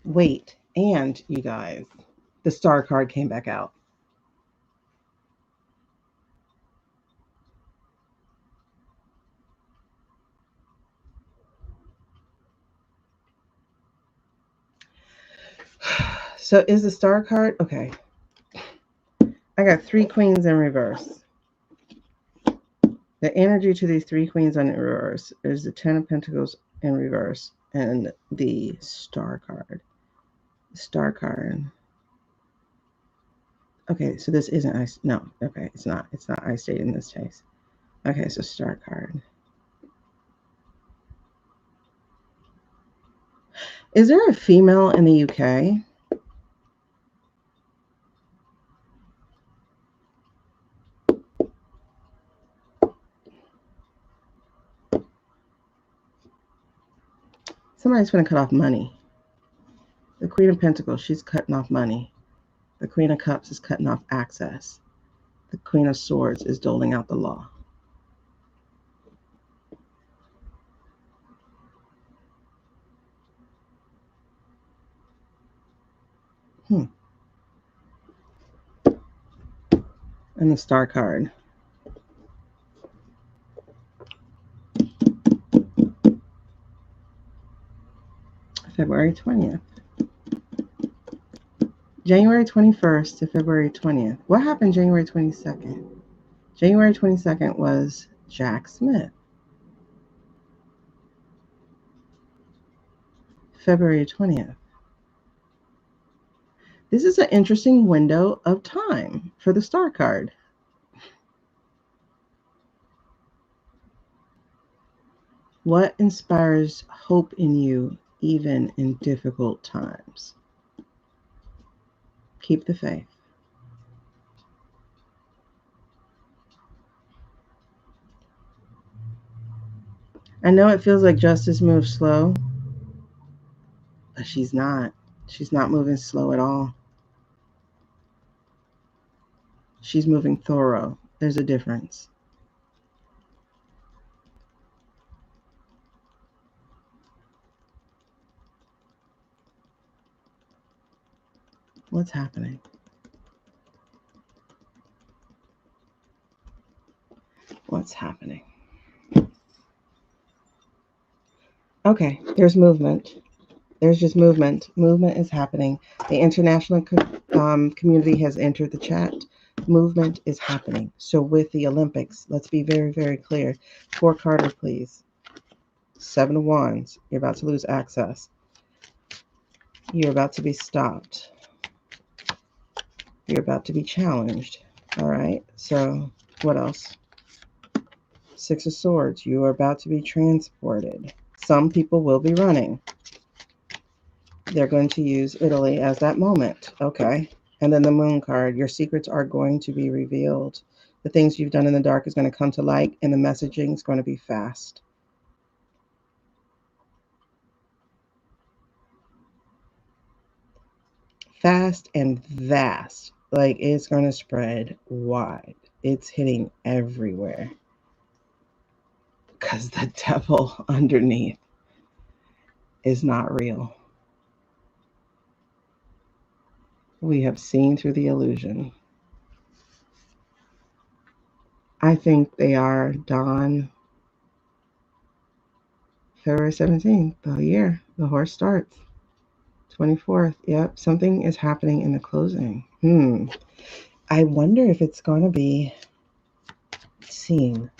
Wait, and you guys, the star card came back out. So is the star card okay? I got 3 queens in reverse. The energy to these 3 queens in reverse is the 10 of Pentacles in reverse and the star card. Star card. Okay, so this isn't ice. No, okay, it's not. It's not ice state in this case. Okay, so star card. Is there a female in the UK? Somebody's going to cut off money. The Queen of Pentacles, she's cutting off money. The Queen of Cups is cutting off access. The Queen of Swords is doling out the law. And the star card. February 20th. January 21st to February 20th. What happened January 22nd? January 22nd was Jack Smith. February 20th. This is an interesting window of time for the star card. What inspires hope in you even in difficult times? Keep the faith. I know it feels like justice moves slow, but she's not. She's not moving slow at all. She's moving thorough. There's a difference. What's happening? What's happening? Okay, there's movement. There's just movement. Movement is happening. The international community has entered the chat. Movement is happening. So with the Olympics, let's be very, very clear. 4 Carter, please. 7 of Wands. You're about to lose access. You're about to be stopped. You're about to be challenged. All right. So what else? 6 of Swords. You are about to be transported. Some people will be running. They're going to use Italy as that moment. Okay. And then the Moon card. Your secrets are going to be revealed. The things you've done in the dark is going to come to light, and the messaging is going to be fast. Fast and vast. Like, it's going to spread wide. It's hitting everywhere. Because the devil underneath is not real. We have seen through the illusion. I think they are dawn February 17th, the year the horse starts. 24th. Yep, something is happening in the closing. I wonder if it's going to be seen.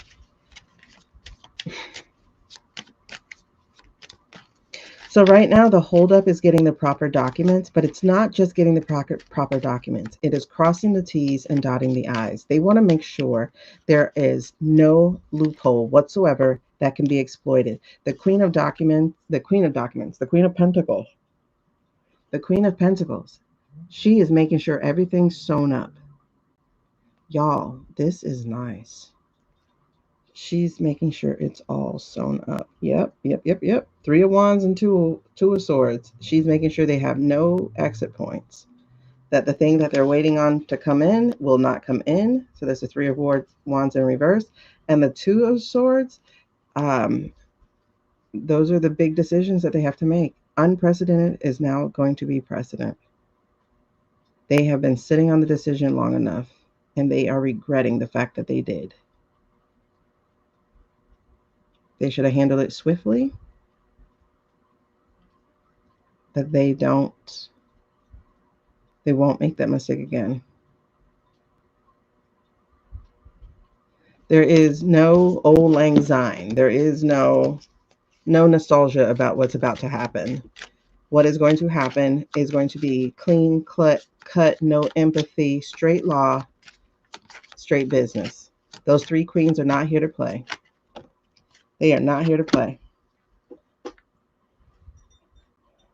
So right now the holdup is getting the proper documents, but it's not just getting the proper documents. It is crossing the T's and dotting the I's. They want to make sure there is no loophole whatsoever that can be exploited. The Queen of Documents, the Queen of Pentacles, the Queen of Pentacles, she is making sure everything's sewn up. Y'all, this is nice. She's making sure it's all sewn up. Yep. 3 of Wands and two of Swords. She's making sure they have no exit points. That the thing that they're waiting on to come in will not come in. So there's the 3 of Wands in reverse. And the 2 of Swords, those are the big decisions that they have to make. Unprecedented is now going to be precedent. They have been sitting on the decision long enough, and they are regretting the fact that they did. They should have handled it swiftly. That they won't make that mistake again. There is no old lang syne. There is no nostalgia about what's about to happen. What is going to happen is going to be clean cut, no empathy, straight law, straight business. Those 3 queens are not here to play. They are not here to play.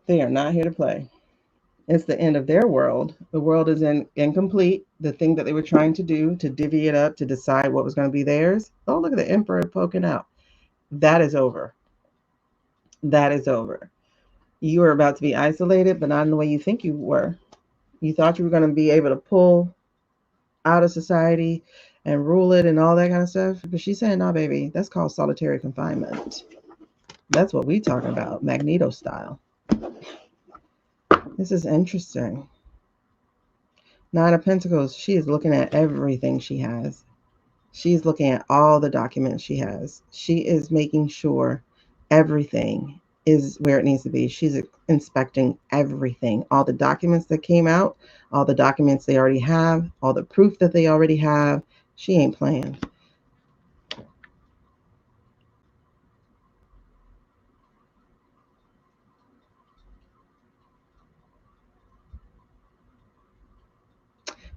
They are not here to play. It's the end of their world. The world is incomplete. The thing that they were trying to do to divvy it up, to decide what was going to be theirs. Oh, look at the Emperor poking out. That is over. That is over. You are about to be isolated, but not in the way you think you were. You thought you were going to be able to pull out of society and rule it and all that kind of stuff. But she's saying, no, baby, that's called solitary confinement. That's what we talking about, Magneto style. This is interesting. Nine of Pentacles, she is looking at everything she has. She's looking at all the documents she has. She is making sure everything is where it needs to be. She's inspecting everything. All the documents that came out, all the documents they already have, all the proof that they already have. She ain't playing.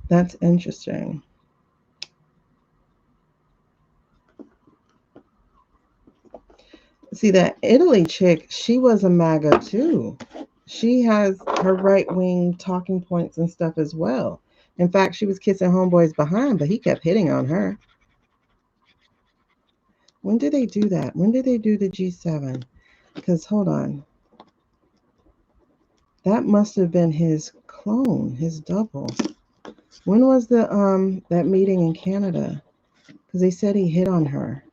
That's interesting. See, that Italy chick, she was a MAGA too. She has her right wing talking points and stuff as well. In fact, she was kissing homeboys behind, but he kept hitting on her. When did they do that? When did they do the G7? Because hold on. That must have been his clone, his double. When was the that meeting in Canada? Because they said he hit on her.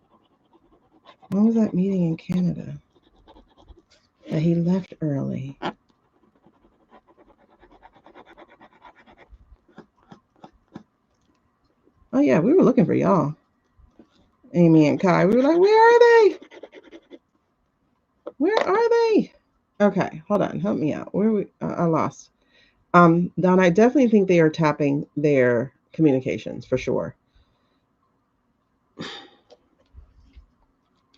When was that meeting in Canada? That he left early. Oh yeah, we were looking for y'all. Amy and Kai. We were like, where are they? Where are they? Okay, hold on. Help me out. Where are we? I lost. Don, I definitely think they are tapping their communications for sure.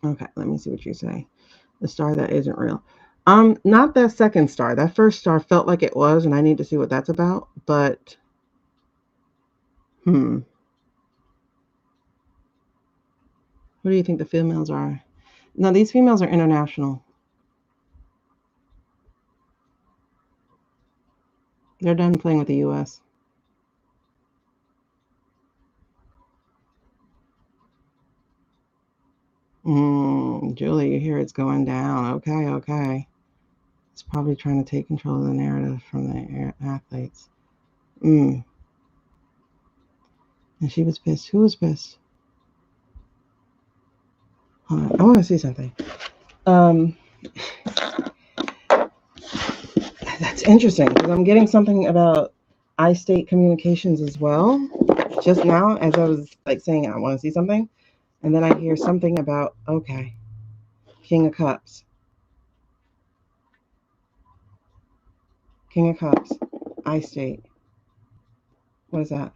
Okay, let me see what you say. The star that isn't real. Not that second star. That first star felt like it was, and I need to see what that's about. But who do you think the females are? No, these females are international. They're done playing with the U.S. Julie, you hear it's going down. Okay, okay. It's probably trying to take control of the narrative from the athletes. And she was pissed. Who was pissed? Hold on. I want to see something. That's interesting because I'm getting something about I-state communications as well. Just now, as I was like saying, I want to see something, and then I hear something about King of Cups, King of Cups, I-state. What is that?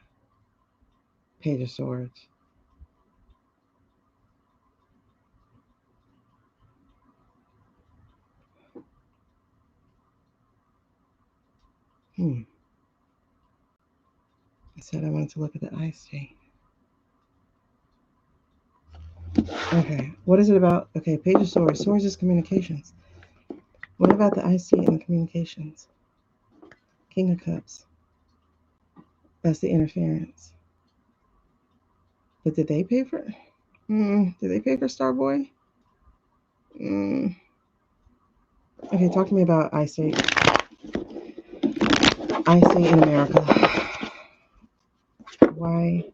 Page of Swords. I said I wanted to look at the I-state. Okay, what is it about? Okay, Page of Swords. Swords is communications. What about the I-state and the communications? King of Cups. That's the interference. But did they pay for it? Did they pay for Starboy? Okay, talk to me about I-state. I-state in America. Why?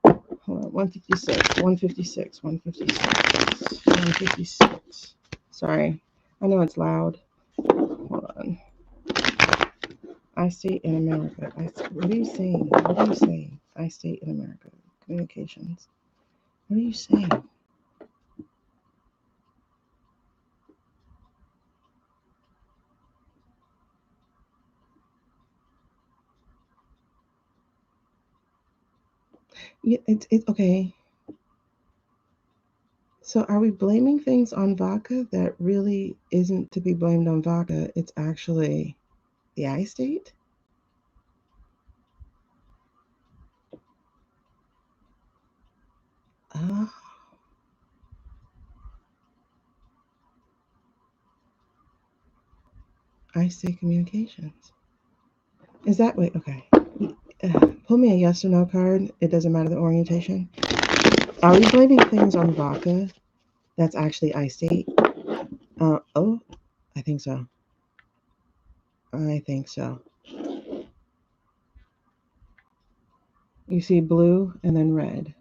Hold on, 156, 156, 156, 156. Sorry, I know it's loud. Hold on. I-state in America. What are you saying? What are you saying? I-state in America. Communications. What are you saying? Yeah, it's okay. So are we blaming things on vodka that really isn't to be blamed on vodka? It's actually the I-state? Oh, I-state communications. Is that wait? Okay. Pull me a yes or no card. It doesn't matter the orientation. Are we blaming things on vodka that's actually I-state? Oh, I think so. I think so. You see blue and then red.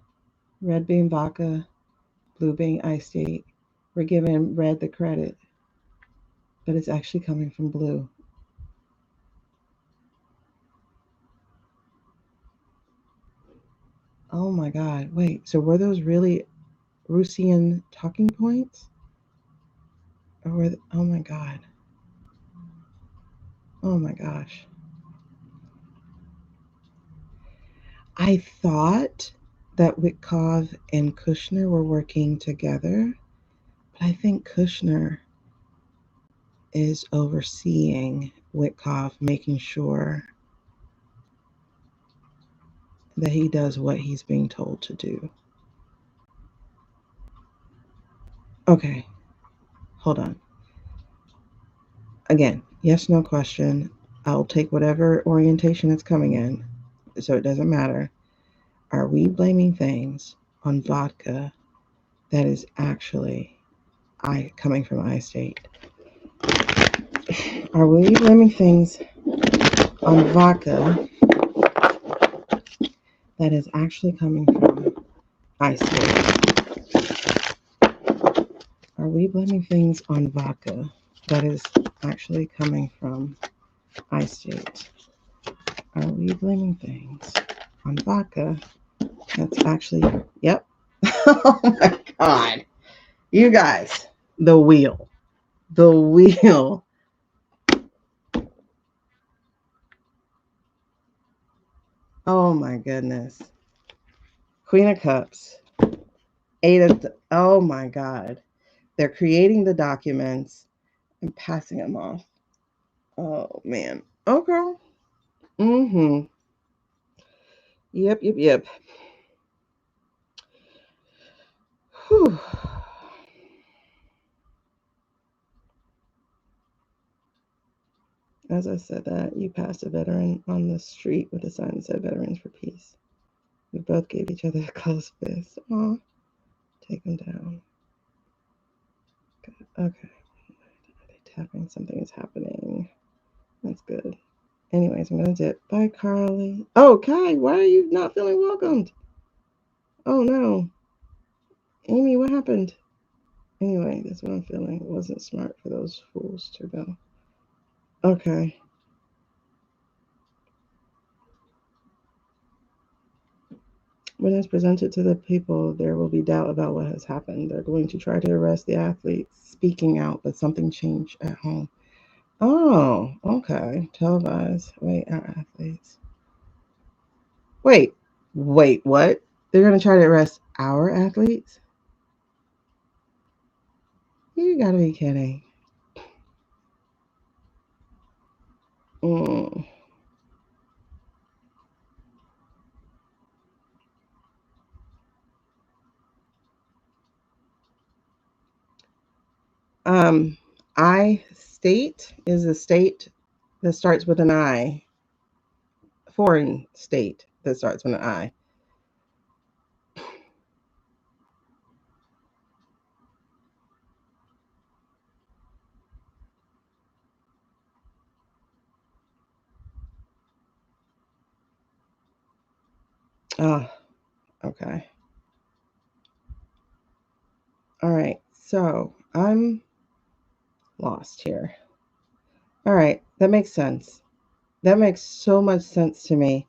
Red being vodka, blue being I-state. We're giving red the credit, but it's actually coming from blue. Oh my God. Wait, so were those really Rusian talking points? Or oh my God. Oh my gosh. I thought that Witkov and Kushner were working together, but I think Kushner is overseeing Witkov, making sure that he does what he's being told to do. Okay, hold on. Again, yes, no question. I'll take whatever orientation it's coming in, so it doesn't matter. Are we blaming things on vodka that is actually coming from iState? Are we blaming things on vodka that is actually coming from iState? Are we blaming things on vodka that is actually coming from iState? Are we blaming things on vodka that's actually, yep. Oh my God. You guys, the wheel. The wheel. Oh my goodness. Queen of Cups. Oh my God. They're creating the documents and passing them off. Oh man. Okay. Mm-hmm. Yep. Whew. As I said that, you passed a veteran on the street with a sign that said Veterans for Peace. We both gave each other a close fist. Aw. Take them down. Okay. Are they tapping? Something is happening. That's good. Anyways, I'm gonna dip. Bye, Carly. Oh, Kai, why are you not feeling welcomed? Oh no. Amy, what happened? Anyway, that's what I'm feeling. It wasn't smart for those fools to go. Okay. When it's presented to the people, there will be doubt about what has happened. They're going to try to arrest the athletes speaking out, but something changed at home. Oh, okay. Televised. Wait, our athletes. Wait, what? They're going to try to arrest our athletes? You gotta be kidding. Mm. Um, I state is a state that starts with an I, foreign state that starts with an I. Oh, okay. All right. So I'm lost here. All right. That makes sense. That makes so much sense to me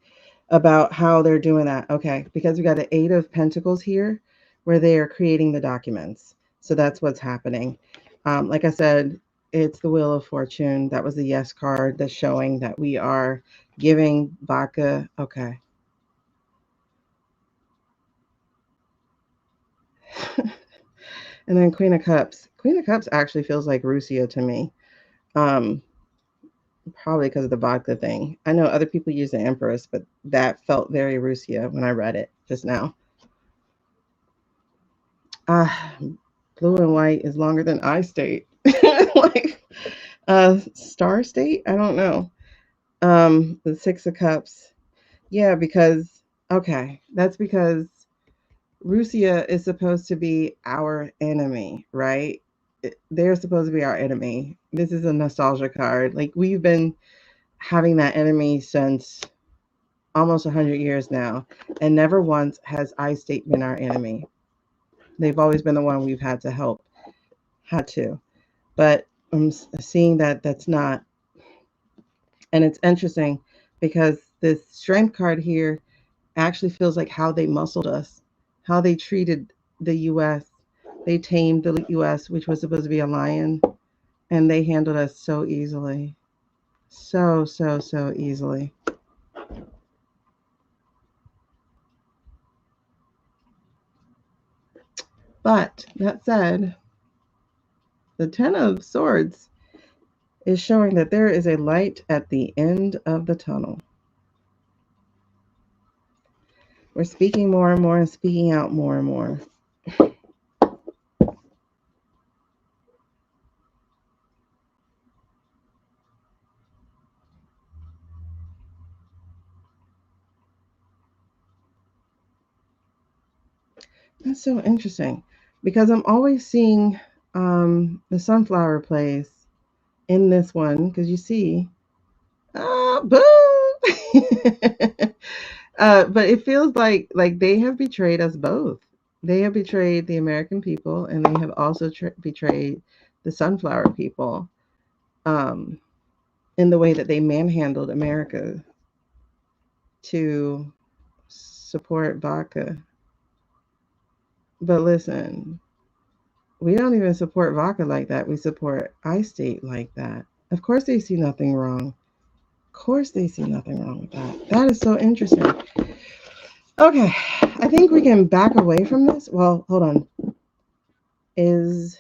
about how they're doing that. Okay. Because we got the Eight of Pentacles here where they are creating the documents. So that's what's happening. Like I said, it's the Wheel of Fortune. That was the yes card that's showing that we are giving vodka. Okay. And then Queen of Cups. Queen of Cups actually feels like Russia to me. Um, Probably because of the vodka thing. I know other people use the Empress, but that felt very Russia when I read it just now. Ah, blue and white is longer than I state. Like Star State? I don't know. The Six of Cups. Yeah, because okay, that's because Russia is supposed to be our enemy, right? They're supposed to be our enemy. This is a nostalgia card. Like we've been having that enemy since almost 100 years now, and never once has iState been our enemy. They've always been the one we've had to help, had to. But I'm seeing that that's not, and it's interesting because this strength card here actually feels like how they muscled us, how they treated the US. They tamed the US, which was supposed to be a lion, and they handled us so easily. So, so, so easily. But that said, the Ten of Swords is showing that there is a light at the end of the tunnel. We're speaking more and more and speaking out more and more. That's so interesting because I'm always seeing the sunflower place in this one because you see, boo. But it feels like they have betrayed us both. They have betrayed the American people, and they have also betrayed the sunflower people um, in the way that they manhandled America to support vodka. But listen, we don't even support vodka like that. We support iState like that. Of course, they see nothing wrong. Of course, they see nothing wrong with that. That is so interesting. Okay, I think we can back away from this. Well, hold on. Is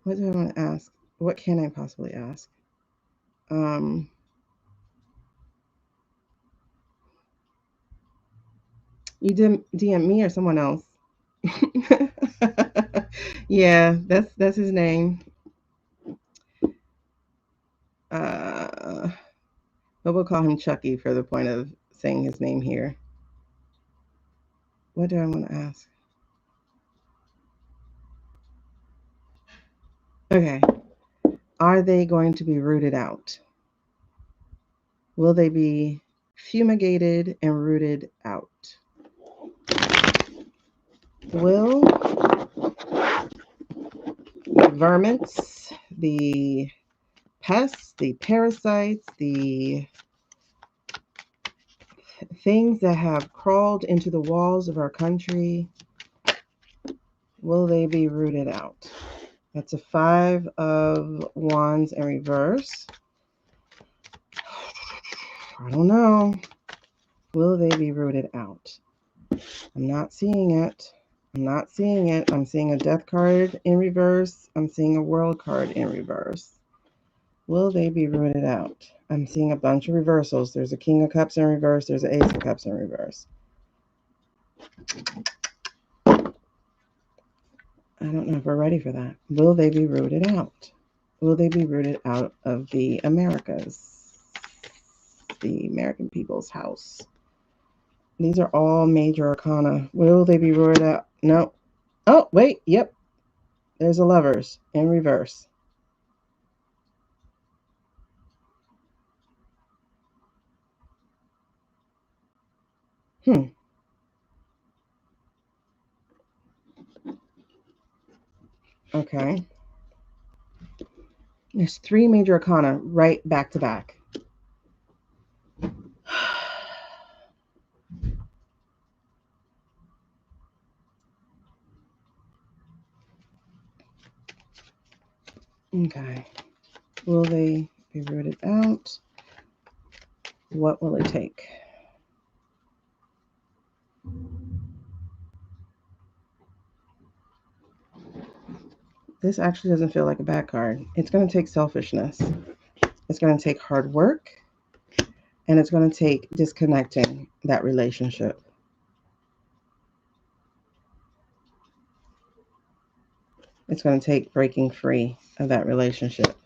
what do I want to ask? What can I possibly ask? Um, you did DM me or someone else? Yeah, that's his name. Uh, but we'll call him Chucky for the point of saying his name here. What do I want to ask? Okay, are they going to be rooted out? Will they be fumigated and rooted out? Will the vermins, the pests, the parasites, the things that have crawled into the walls of our country, will they be rooted out? That's a 5 of Wands in reverse. I don't know. Will they be rooted out? I'm not seeing it. I'm not seeing it. I'm seeing a death card in reverse. I'm seeing a world card in reverse. Will they be rooted out? I'm seeing a bunch of reversals. There's a King of Cups in reverse. There's an Ace of Cups in reverse. I don't know if we're ready for that. Will they be rooted out? Will they be rooted out of the Americas? The American people's house. These are all major arcana. Will they be rooted out? No. Oh, wait. Yep. There's a Lovers in reverse. Hmm. Okay. There's 3 major arcana right back to back. Okay. Will they be rooted out? What will it take? This actually doesn't feel like a bad card. It's going to take selfishness. It's going to take hard work. And it's going to take disconnecting that relationship. It's going to take breaking free of that relationship.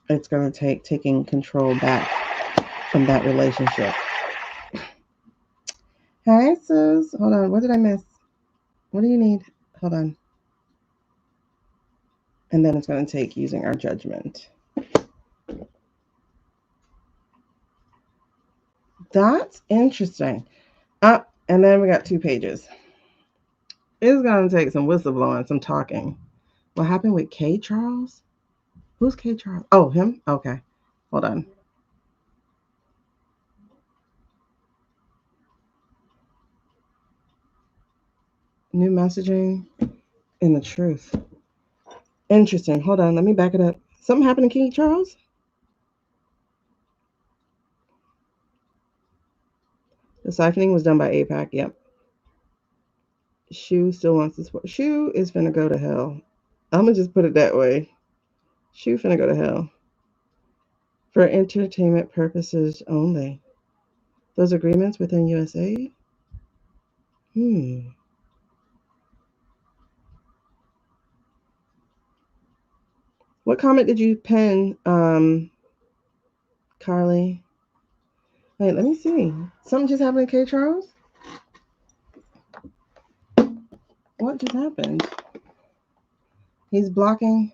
It's going to take taking control back from that relationship. Hi, Sus. Hold on. What did I miss? What do you need? Hold on. And then it's going to take using our judgment. That's interesting. And then we got 2 pages. It's gonna take some whistleblowing, some talking. What happened with K Charles? Who's K Charles? Oh, him? Okay. Hold on. New messaging in the truth. Interesting. Hold on. Let me back it up. Something happened to King Charles? The siphoning was done by APAC. Yep. Shu still wants to support. Shu is finna go to hell. I'm gonna just put it that way. Shu finna go to hell. For entertainment purposes only. Those agreements within USA? Hmm. What comment did you pin, Carly? Wait, let me see. Something just happened to K Charles? What just happened? He's blocking.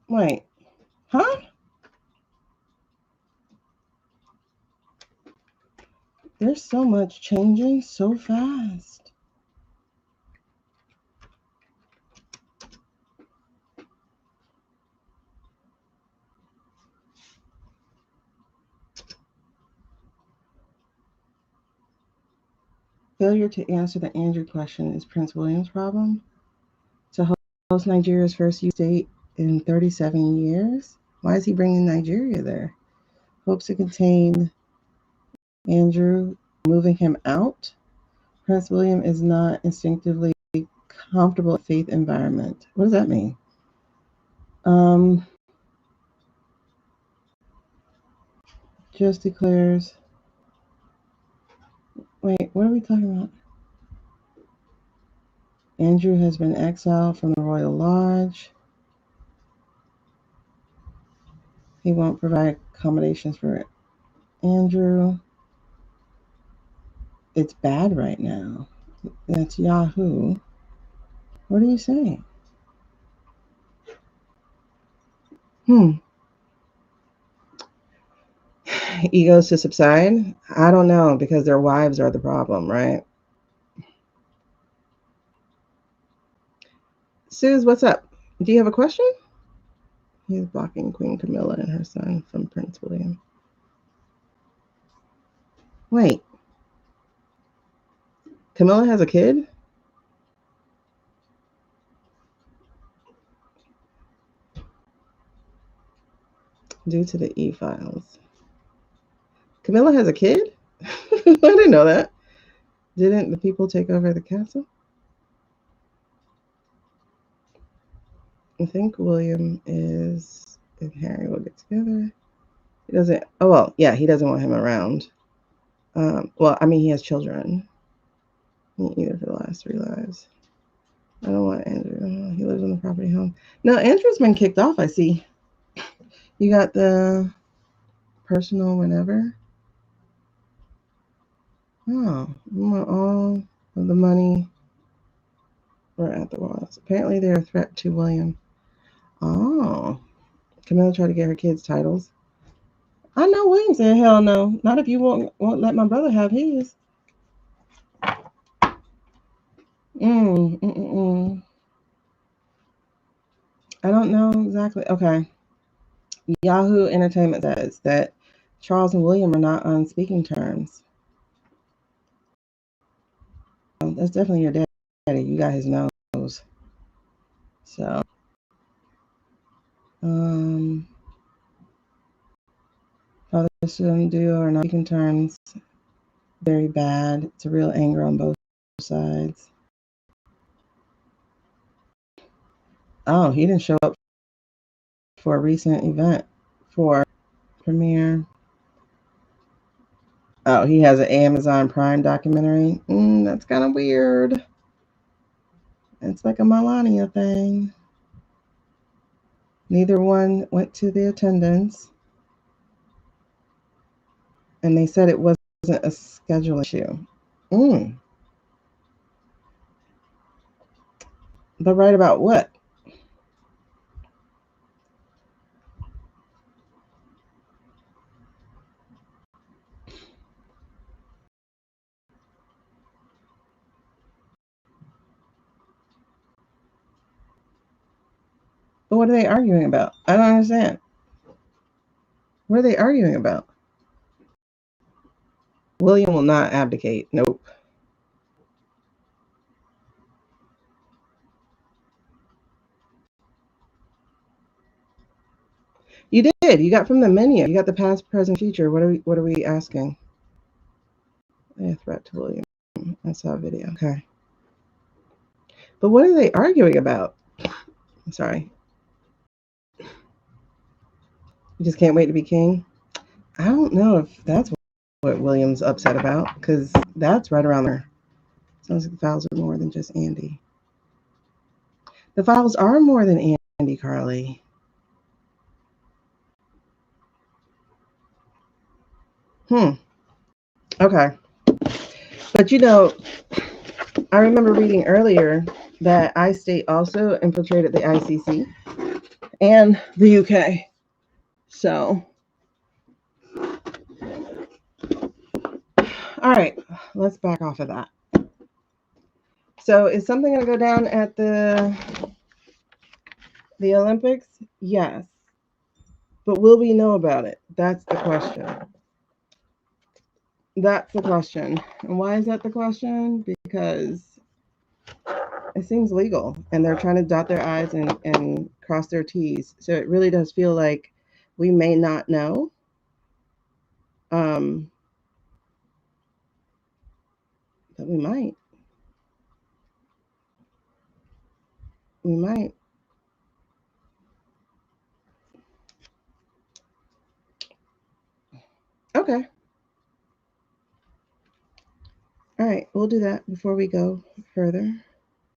Wait. Huh? There's so much changing so fast. Failure to answer the Andrew question is Prince William's problem. To host Nigeria's first youth state in 37 years? Why is he bringing Nigeria there? Hopes to contain Andrew, moving him out? Prince William is not instinctively comfortable in faith environment. What does that mean? Um, just declares. Wait, what are we talking about? Andrew has been exiled from the Royal Lodge. He won't provide accommodations for Andrew. It's bad right now. That's Yahoo. What are you saying? Egos to subside? I don't know, because their wives are the problem, right? Suze, what's up? Do you have a question? He's blocking Queen Camilla and her son from Prince William. Wait, Camilla has a kid? Due to the e-files. Camilla has a kid? I didn't know that. Didn't the people take over the castle? I think William is, and Harry will get together. He doesn't, oh, well, yeah, he doesn't want him around. Well, I mean, he has children. Either for the last 3 lives. I don't want Andrew. He lives in the property home. No, Andrew's been kicked off, I see. You got the personal whenever. Oh, all of the money were at the walls. Apparently, they're a threat to William. Oh, Camilla tried to get her kids titles. I know William said, hell no. Not if you won't let my brother have his. Mm, mm, mm, mm. I don't know exactly. Okay. Yahoo Entertainment says that Charles and William are not on speaking terms. That's definitely your daddy. You got his nose. So, father son duo are not speaking terms. Very bad. It's a real anger on both sides. Oh, he didn't show up for a recent event for premiere. Oh, he has an Amazon Prime documentary. That's kind of weird. It's like a Melania thing. Neither one went to the attendance, and they said it wasn't a schedule issue. But right about what? But what are they arguing about? I don't understand. What are they arguing about? William will not abdicate. Nope. You did. You got from the menu. You got the past, present, future. What are we asking? A threat to William. I saw a video. Okay. But what are they arguing about? I'm sorry. You just can't wait to be king? I don't know if that's what William's upset about, because that's right around there. Sounds like the files are more than just Andy. The files are more than Andy, Carly. Okay. But I remember reading earlier that iState also infiltrated the ICC and the UK. So, all right, let's back off of that. So, is something going to go down at the Olympics? Yes. But will we know about it? That's the question. That's the question. And why is that the question? Because it seems legal and they're trying to dot their I's and cross their T's. So it really does feel like we may not know. But we might. We might. Okay. All right. We'll do that before we go further.